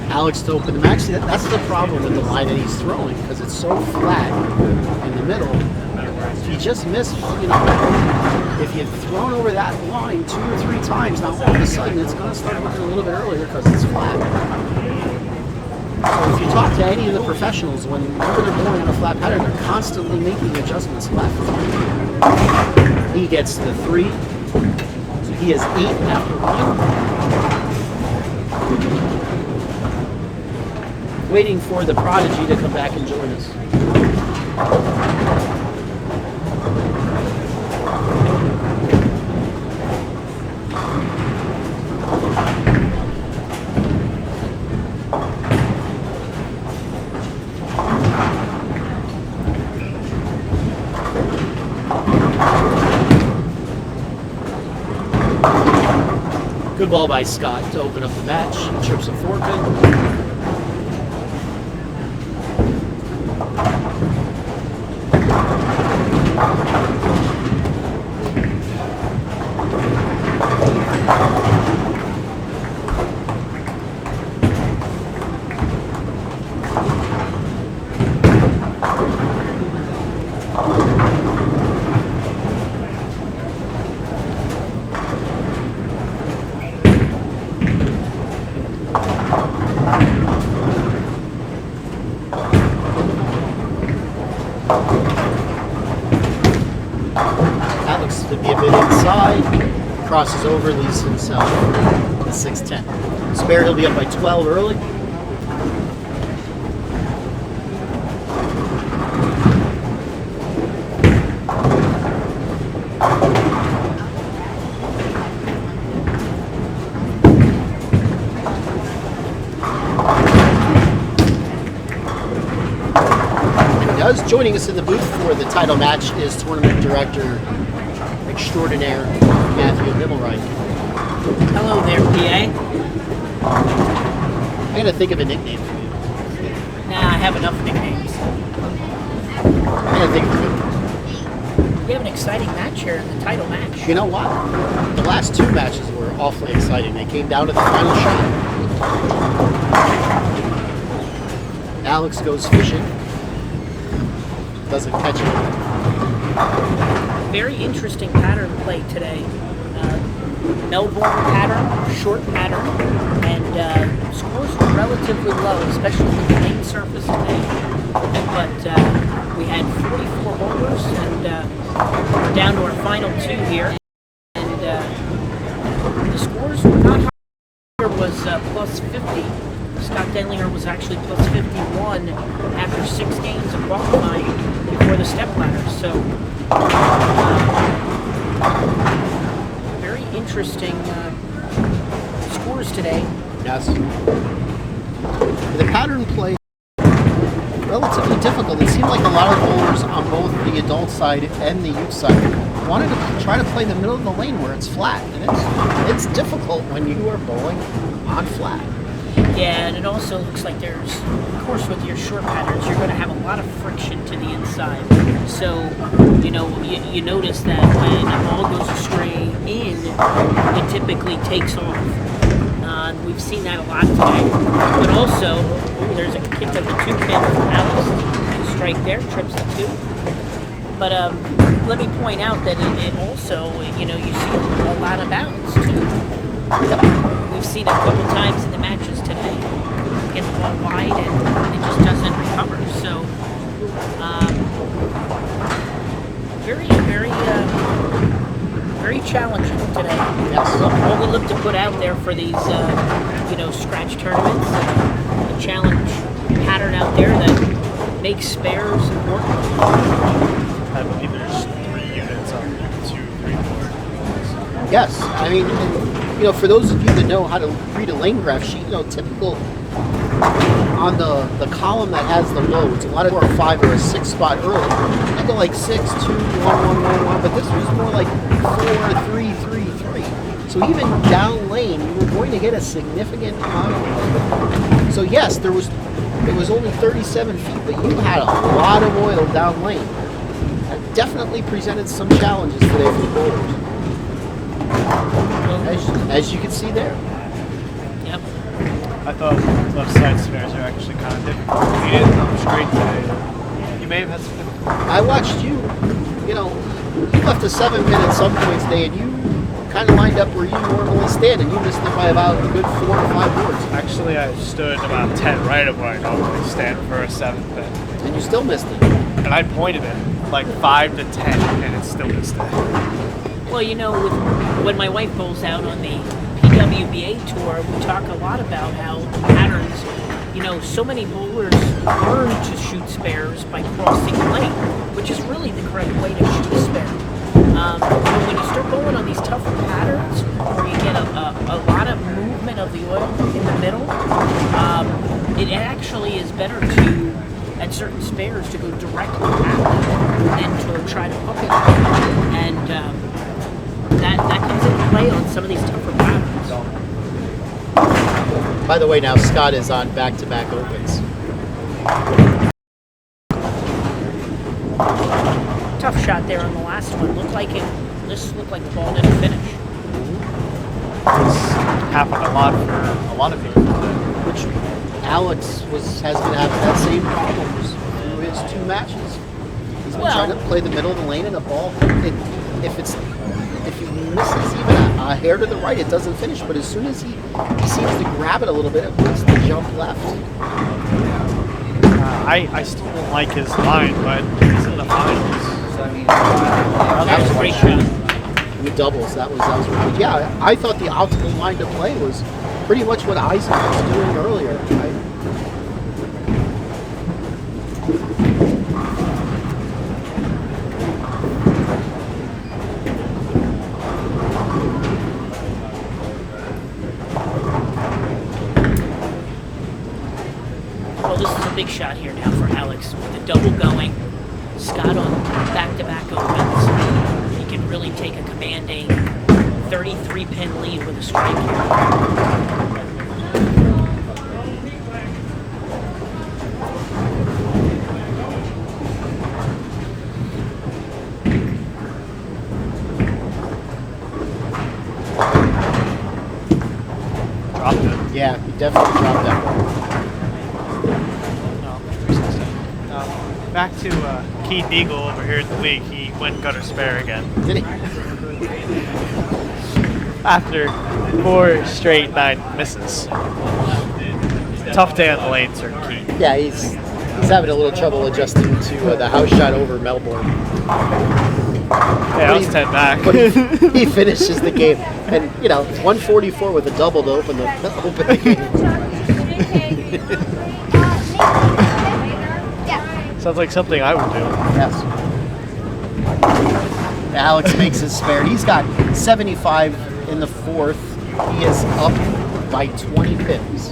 Alex to open the match. See, that's the problem with the line that he's throwing, because it's so flat in the middle. If you just miss, you know, if you've thrown over that line 2 or 3 times, now all of a sudden it's going to start looking a little bit earlier because it's flat. So if you talk to any of the professionals, whenever they're bowling on a flat pattern, they're constantly making adjustments left. He gets the 3. So he has 8 after 1. Waiting for the prodigy to come back and join us. Good ball by Scott to open up the match. He trips a 4-pin. Alex to be a bit inside, crosses over, leaves himself the 6-10. Spare, he'll be up by 12 early. Joining us in the booth for the title match is tournament director extraordinaire Matthew Himmelreich. Hello there, PA. I gotta think of a nickname for you. Nah, I have enough nicknames. I gotta think of it. We have an exciting match here in the title match. You know what? The last 2 matches were awfully exciting. They came down to the final shot. Alex goes fishing. Doesn't catch it. Very interesting pattern play today. Melbourne pattern, short pattern, and scores were relatively low, especially with the lane surface today. But we had 44 bowlers, and we're down to our final 2 here. And the scores were not high. Here was plus 50. Scott Denlinger was actually plus 51 after 6 games of qualifying before the step ladder. So, very interesting scores today. Yes. The pattern play relatively difficult. It seemed like a lot of bowlers on both the adult side and the youth side wanted to try to play the middle of the lane where it's flat, and it's difficult when you are bowling on flat. Yeah, and it also looks like there's, of course, with your short patterns, you're going to have a lot of friction to the inside. So, you know, you notice that when a ball goes astray in, it typically takes off. We've seen that a lot today. But also, there's a kick of the 2-pin from Alex. Strike there, trips the 2. But let me point out that it also, you know, you see a lot of balance too. We've seen it a couple times in the matches today. Get the ball wide and it just doesn't recover. So very challenging today. Yes. What we look to put out there for these, you know, scratch tournaments, a challenge pattern out there that makes spares important. I believe there's 3 units on 2, 3, 4. Yes, I mean, and, you know, for those of you that know how to read a lane graph sheet, you know, typical on the column that has the loads, a lot of 4 or 5 or a 6 spot early. I go like 6, 2, 1, 1, 1, 1, but this was more like 4, 3, 3, 3. So even down lane, you were going to get a significant amount of oil. So yes, it was only 37 feet, but you had a lot of oil down lane. That definitely presented some challenges today for the bowlers. As you can see there. Yep. I thought left side spares are actually kind of difficult. You didn't come straight today. You may have had some difficulty. I watched you, you know, you left a 7-minute some points today, and you kind of lined up where you normally stand, and you missed it by about a good 4 or 5 boards. Actually, I stood about 10 right of where I normally stand for a 7th pin. And you still missed it. And I pointed it like 5 to 10, and it still missed it. Well, you know, when my wife bowls out on the PWBA tour, we talk a lot about how patterns, you know, so many bowlers learn to shoot spares by crossing the lane, which is really the correct way to shoot a spare. When you start bowling on these tougher patterns, where you get a lot of movement of the oil in the middle, it actually is better to, at certain spares, to go directly at it than to try to hook it. And that comes into play on some of these tougher patterns. By the way, now Scott is on back-to-back opens. Tough shot there on the last one. This looked like the ball didn't finish. This happened a lot for a lot of people. Which Alex has been having that same problems through his 2 matches. He's been trying to play the middle of the lane, and the ball, if he misses even a hair to the right, it doesn't finish. But as soon as he seems to grab it a little bit, it puts the jump left. I still don't like his line, but he's in the finals. That was a great shot. With doubles, that was really good. Yeah, I thought the optimal line to play was pretty much what Isaac was doing earlier. Well, this is a big shot here now for Alex with the double going. Scott on back-to-back opens. He can really take a commanding 33-pin lead with a strike here. Dropped it. Yeah, he definitely dropped that ball. Back to Keith Eagle over here in the league. He went gutter spare again. Did he? After 4 straight 9 misses. Tough day on the lane, sir, Keith. Yeah, he's having a little trouble adjusting to the house shot over Melbourne. Yeah, I was 10 back. But he finishes the game, and you know, 144 with a double to open the game. Sounds like something I would do. Yes. Alex makes his spare. He's got 75 in the 4th. He is up by 20 pips.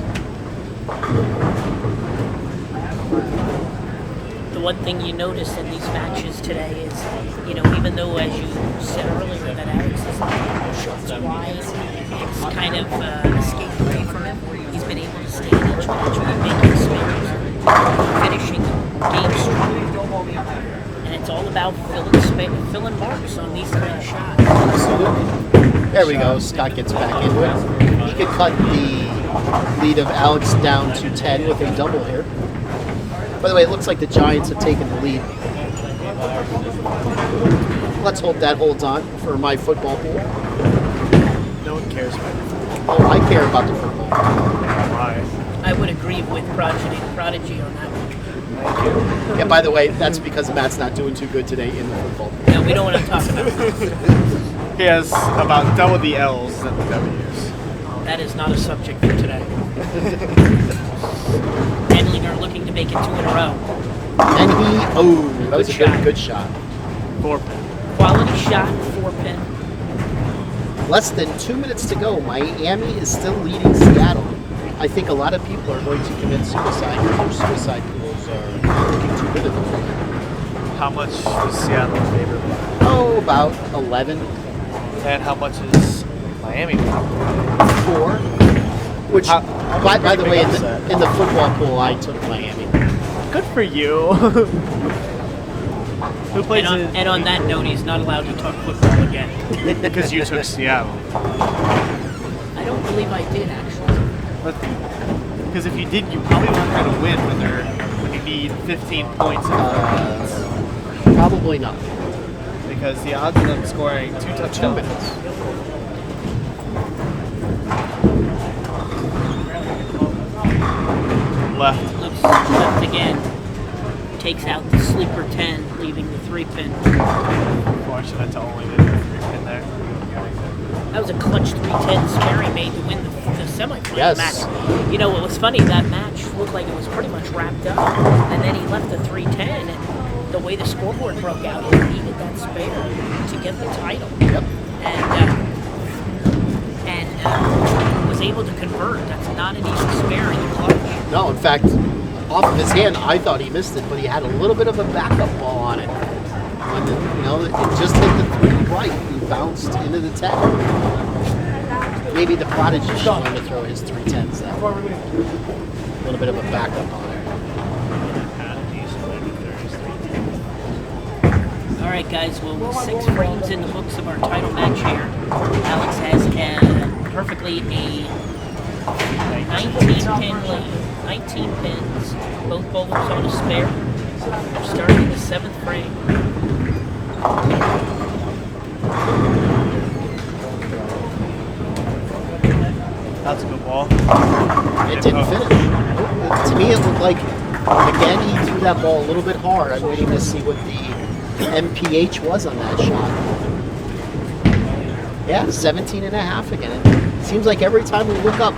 The one thing you notice in these matches today is, you know, even though, as you said earlier, that Alex is shots wide, it's kind of escaped away from him. He's been able to stay in each match by making spares, finishing game strong. And it's all about filling marks on these kind of shots. Absolutely. There we go. Scott gets back into it. He could cut the lead of Alex down to 10 with a double here. By the way, it looks like the Giants have taken the lead Let's hope that holds on for my football pool. No one cares about it. Oh, I care about the football. Why? I would agree with Prodigy on that one. Yeah, by the way, that's because Matt's not doing too good today in the football pool. No, we don't want to talk about it. He has about double the L's than the W's. That is not a subject for today. Endlinger looking to make it 2 in a row. And that was a good shot. 4-pin. Quality shot, 4-pin. Less than 2 minutes to go. Miami is still leading Seattle. I think a lot of people are going to commit suicide because their suicide pools are looking too good at the moment. How much is Seattle in favor by? Oh, about 11. And how much is Miami? 4. Which, by the way, in the football pool, I took Miami. Good for you. Who plays and on that note, he's not allowed to talk football again. Because you took Seattle. I don't believe I did, actually. Because if you did, you probably weren't going to win when you need 15 points in 4 minutes. Probably not. Because the odds of them scoring 2 touchdowns. 2 minutes. Left. Looks left again. Takes out the sleeper 10, leaving the 3-pin. Fortunate to only do the 3-pin there. That was a clutch 3-10 spare he made to win the semifinal match. You know, what was funny, that match looked like it was pretty much wrapped up, and then he left the 3-10, and the way the scoreboard broke out, he needed that spare to get the title. Yep. And was able to convert. That's not an easy spare in the clutch. No, in fact, off of his hand, I thought he missed it, but he had a little bit of a backup ball on it. When it just hit the 3 right, he bounced into the 10. Maybe the Prodigy showed him to throw his 3-10s then. A little bit of a backup on it. All right, guys. Well, 6 frames in the books of our title match here. Alex has perfectly a 19-pin lead. 19 pins. Both bowlers on a spare. We're starting the 7th frame. That's a good ball. It didn't finish. To me, it looked like, again, he threw that ball a little bit hard. I'm waiting to see what the MPH was on that shot. Yeah, 17.5 again. It seems like every time we look up,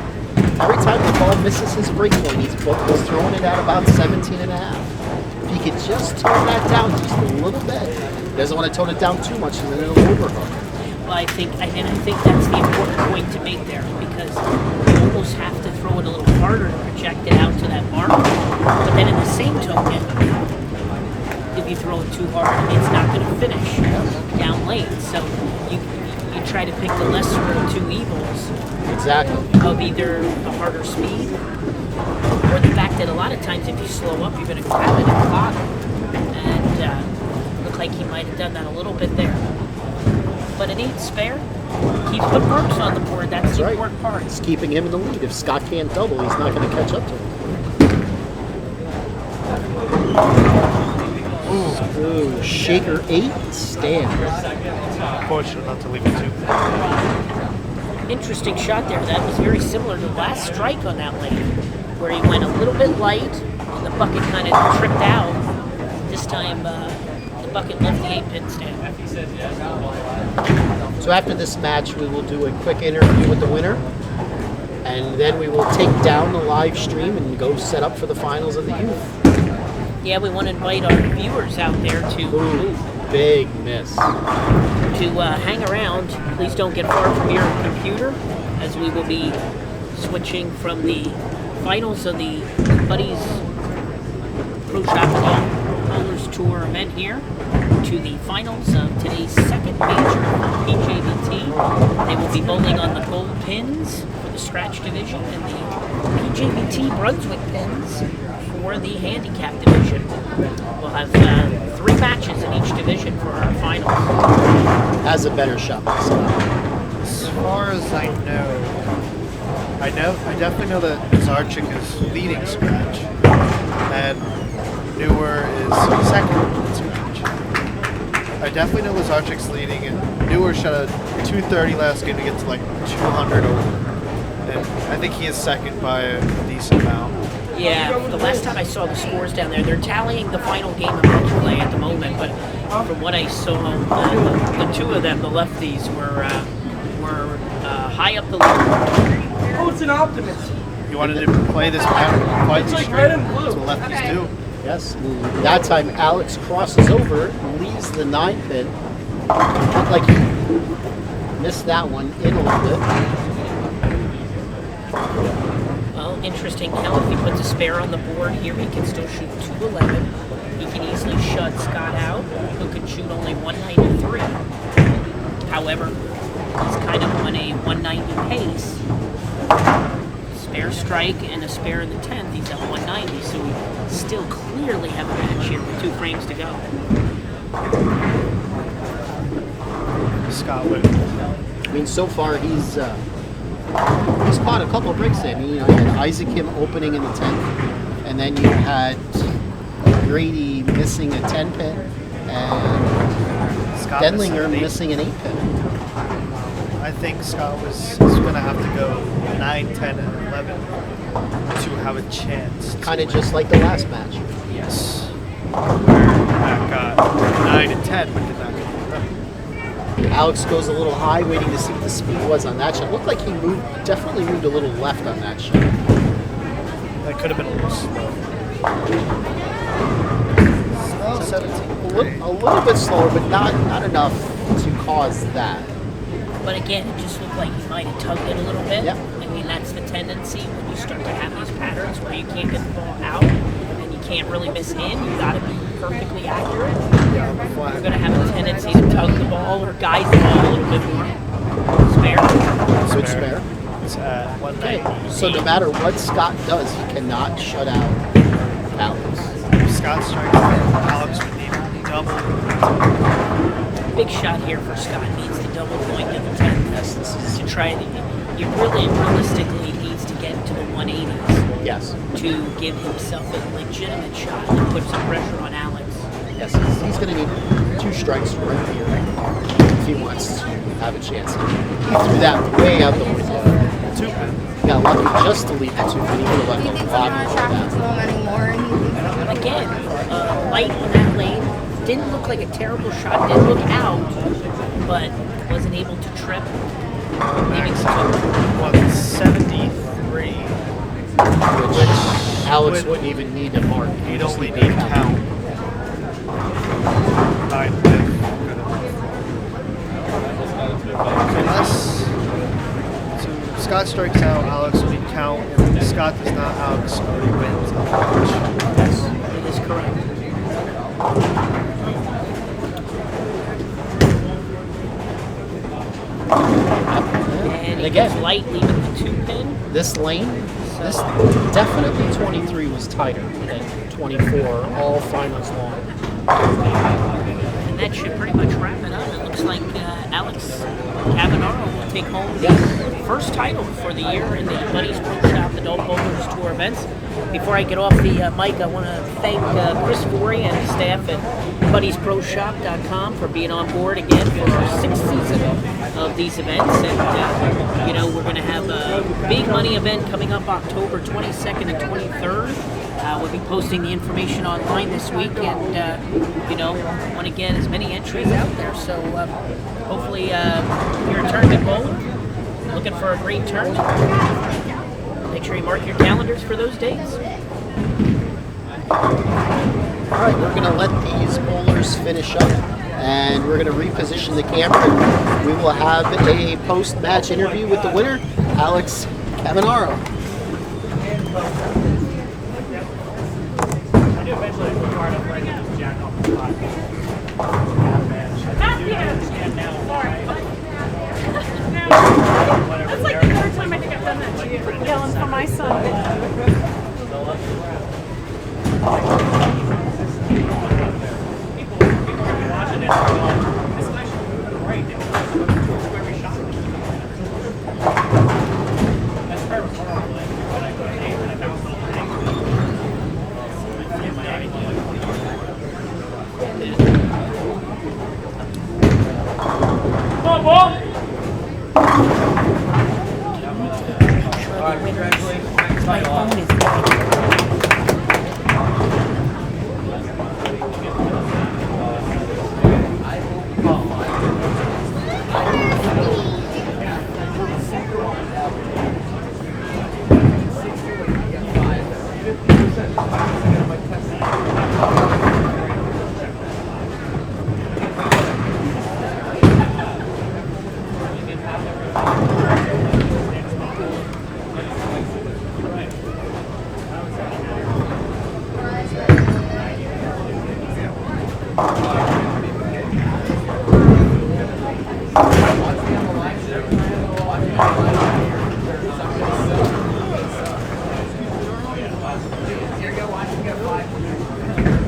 every time the ball misses his break point, he's throwing it at about 17.5. If he could just tone that down just a little bit. He doesn't want to tone it down too much and then it'll overhook. Well, I think that's the important point to make there, because you almost have to throw it a little harder to project it out to that mark. But then in the same token, if you throw it too hard, it's not going to finish down lane. So you try to pick the lesser of 2 evils. Exactly. Of either the harder speed or the fact that a lot of times if you slow up, you're going to grab it at the bottom. And looked like he might have done that a little bit there. But an 8 spare keeps putting marks on the board. That's the important part. It's keeping him in the lead. If Scott can't double, he's not going to catch up to him. Ooh, shaker 8 stands. Fortunate not to leave it 2. Interesting shot there. That was very similar to the last strike on that lane, where he went a little bit light and the bucket kind of tripped out. This time, the bucket left the 8-pin stand. So after this match, we will do a quick interview with the winner, and then we will take down the live stream and go set up for the finals of the youth. Yeah, we want to invite our viewers out there to big miss. To hang around. Please don't get far from your computer, as we will be switching from the finals of the Buddies Pro Shop Golf Bowlers Tour event here to the finals of today's second major PJBT. They will be bowling on the gold pins for the scratch division and the PJBT Brunswick pins for the handicap division. We'll have 3 matches in each division for our finals. Has a better shot myself. As far as I definitely know that Zarchik is leading scratch, and Newer is second in scratch. I definitely know Lazarchik's leading, and Newer shot a 230 last game to get to like 200 over. And I think he is second by a decent amount. Yeah, the last time I saw the scores down there, they're tallying the final game of match play at the moment, but from what I saw, the two of them, the lefties, were high up the league. Oh, it's an optimist. You wanted to play this pattern quite It's like straight. red and blue. That's what lefties do. Yes. That time Alex crosses over, leaves the 9 pin. Looked like he missed that one in a little bit. Well, interesting. Now, if he puts a spare on the board here, he can still shoot 211. He can easily shut Scott out, who can shoot only 193. However, he's kind of on a 190 pace. Spare strike and a spare in the 10th. He's at 190, so we still clearly have a match here with 2 frames to go. Scott would. I mean, so far he's caught a couple of breaks there. I mean, you know, you had Isaac Kim opening in the 10th, and then you had Grady missing a 10 pin, and Scott Denlinger missing missing an 8 pin. I think Scott was going to have to go 9, 10, and 11 to have a chance. Kind of just like the last match. Yes. Matt got 9 and 10, but did not get them. Alex goes a little high, waiting to see what the speed was on that shot. Looked like he definitely moved a little left on that shot. That could have been a little slow. Oh, 17. A little bit slower, but not enough to cause that. But again, it just looked like he might have tugged it a little bit. Yep. I mean, that's the tendency when you start to have these patterns where you can't get the ball out and you can't really miss in. You got to be perfectly accurate. You're going to have a tendency to tug the ball or guide the ball a little bit more. Spare. Good spare. It's at 190. So no matter what Scott does, he cannot shut out Alex. If Scott strikes out, Alex would need to double. Big shot here for Scott. Needs to double point to the 10th. Yes, this is to try to. You really realistically needs to get to the 180s. Yes. To give himself a legitimate shot and put some pressure on Alex. Yes, he's going to need 2 strikes right here if he wants to have a chance. He threw that way out the window. 2 pin. He got lucky just to leave the 2 pin. He would have let him block that. Again, light on that lane. Didn't look like a terrible shot. Didn't look out, but wasn't able to trip. Maybe 173. Which Alex wouldn't even need to mark. He'd only need count. 9 pin. So Scott strikes out, Alex will need count. If Scott does not, Alex already wins the match. Yes, it is correct. And he again, gets light leaving the 2 pin. This lane, this definitely 23 was tighter than 24 all finals long. And that should pretty much wrap it up. It looks like Alex Cavanaro will take home the first title for the year in the Buddies Pro Shop Adult Bowlers Tour events. Before I get off the mic, I want to thank Chris Forey and his staff at BuddiesProShop.com for being on board again for our 6th season of these events. And, you know, we're going to have a big money event coming up October 22nd and 23rd. We'll be posting the information online this week, and you know, want to get as many entries out there. So hopefully, if you're a tournament bowler, looking for a great tournament, make sure you mark your calendars for those dates. All right, we're going to let these bowlers finish up, and we're going to reposition the camera. We will have a post-match interview with the winner, Alex Cavanaro. That's like the 3rd time I think I've done that to you. Yelling for my son. are the winners. My phone is dead.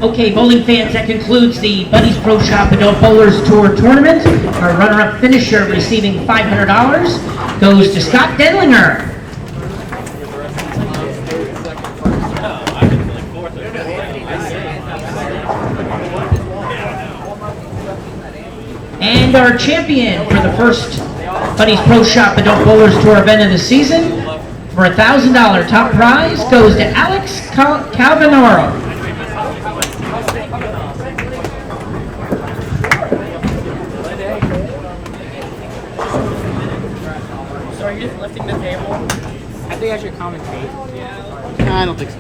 Okay, bowling fans, that concludes the Buddies Pro Shop Adult Bowlers Tour Tournament. Our runner-up finisher receiving $500 goes to Scott Denlinger. And our champion for the first Buddies Pro Shop Adult Bowlers Tour event of the season, for a $1,000 top prize, goes to Alex Cavanaro. So are you just lifting the table? I think I should commentate. No, I don't think so.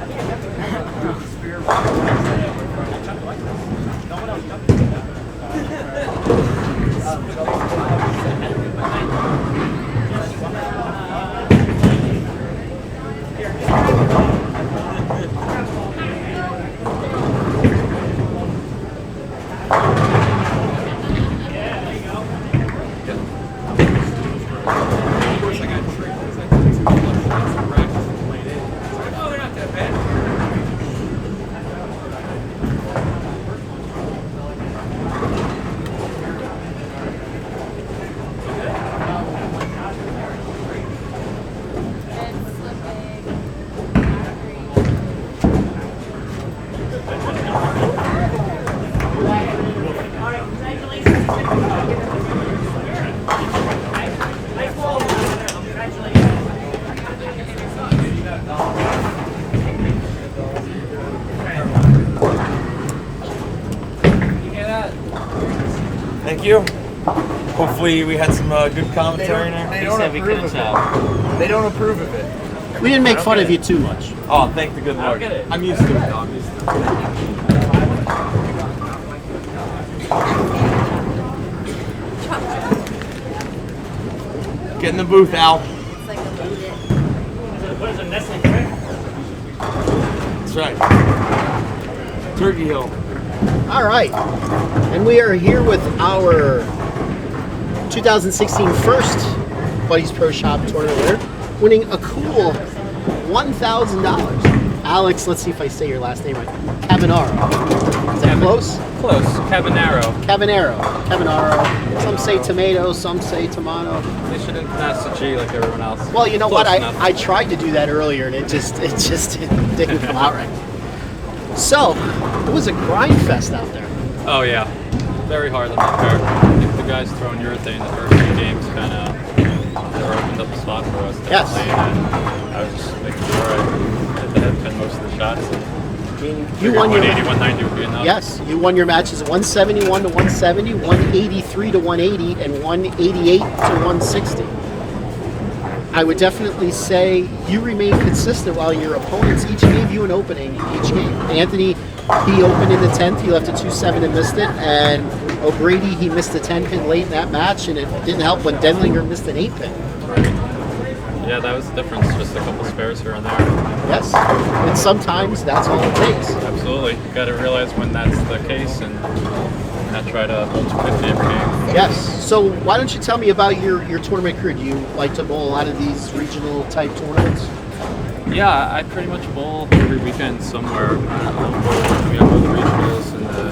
Thank you. Hopefully we had some good commentary in there. They don't approve of it. They don't approve of it. We didn't make fun of you too much. Oh, thank the good Lord. I'm used to it though. I'm used to it. Get in the booth, Al. That's right. Turkey Hill. All right. And we are here with our 2016 first Buddies Pro Shop tournament winner, winning a cool $1,000. Alex, let's see if I say your last name right. Cavanaro. Is that close? Close. Cavanaro. Cavanaro. Some say tomato, some say tomato. They shouldn't pronounce the G like everyone else. Well, you know Close what? enough. I tried to do that earlier, and it just didn't come out right. So, it was a grind fest out there. Oh yeah, very hard on that pair. I think the guys throwing urethane the first few games kind of opened up a spot for us. Yes. And I was just making sure I hit the head pin most of the shots. You won your 180, 190 would be enough. Yes, you won your matches 171 to 170, 183 to 180, and 188 to 160. I would definitely say you remained consistent while your opponents each gave you an opening each game. Anthony, he opened in the 10th, he left a 2-7 and missed it, and O'Grady, he missed a 10-pin late in that match, and it didn't help when Denlinger missed an 8-pin. Yeah, that was the difference, just a couple spares here and there. Yes, and sometimes that's all it takes. Absolutely, you got to realize when that's the case and not try to hold 50 every game. Yes, so why don't you tell me about your tournament career? Do you like to bowl a lot of these regional type tournaments? Yeah, I pretty much bowl every weekend somewhere. We have both the regionals in the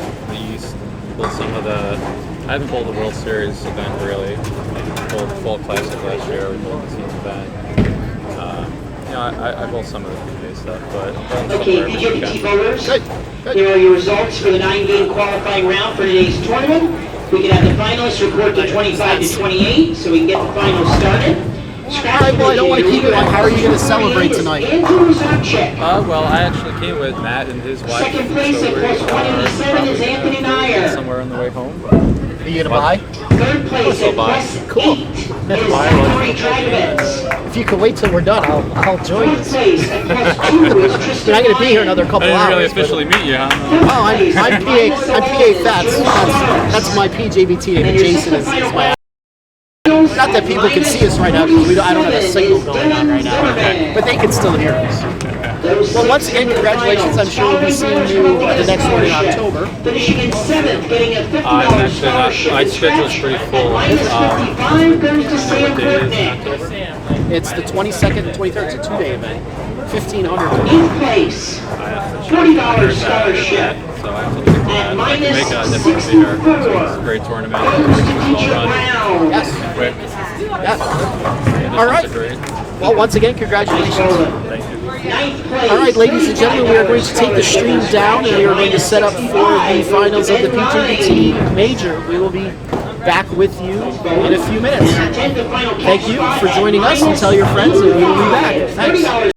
East. Bowl some of the. I haven't bowled the World Series event really. I bowled the Fall Classic last year. We bowled the Seeds event. I bowled some of the PJ stuff, but Okay, PJBT bowlers, here are your results for the 9-game qualifying round for today's tournament. We can have the finalists report to 25 to 28, so we can get the finals started. All right, well, I don't want to keep it long. How are you going to celebrate tonight? Well, I actually came with Matt and his wife. Second place at plus 187 is Anthony Nyer. Somewhere on the way home. Are you going to buy? Third place at plus Cool. If you can wait till we're done, I'll join you. I'm not going to be here another couple I didn't hours. really officially meet you, huh? Oh, I'm PA Fats. That's my PJBT name. Jason is my. Not that people can see us right now because I don't have a signal going on right now, but they can still hear us. Well, once again, congratulations. I'm sure we'll be seeing you at the next one in October. Finishing in 7th, getting a $50 Actually, scholarship. my schedule's pretty full. Minus 55 goes to Sam Nick. It's the 22nd and 23rd. It's a 2-day event. 1,500. In place, $40 scholarship. So I have to look at that. If I can make it, I'd definitely be here. It's a great tournament. Well run. Yes. Quick. Yes. All right. Well, once again, congratulations. Thank you. All right, ladies and gentlemen, we are going to take the stream down and we are going to set up for the finals of the PGBT Major. We will be back with you in a few minutes. Thank you for joining us and tell your friends, and we will be back. Thanks.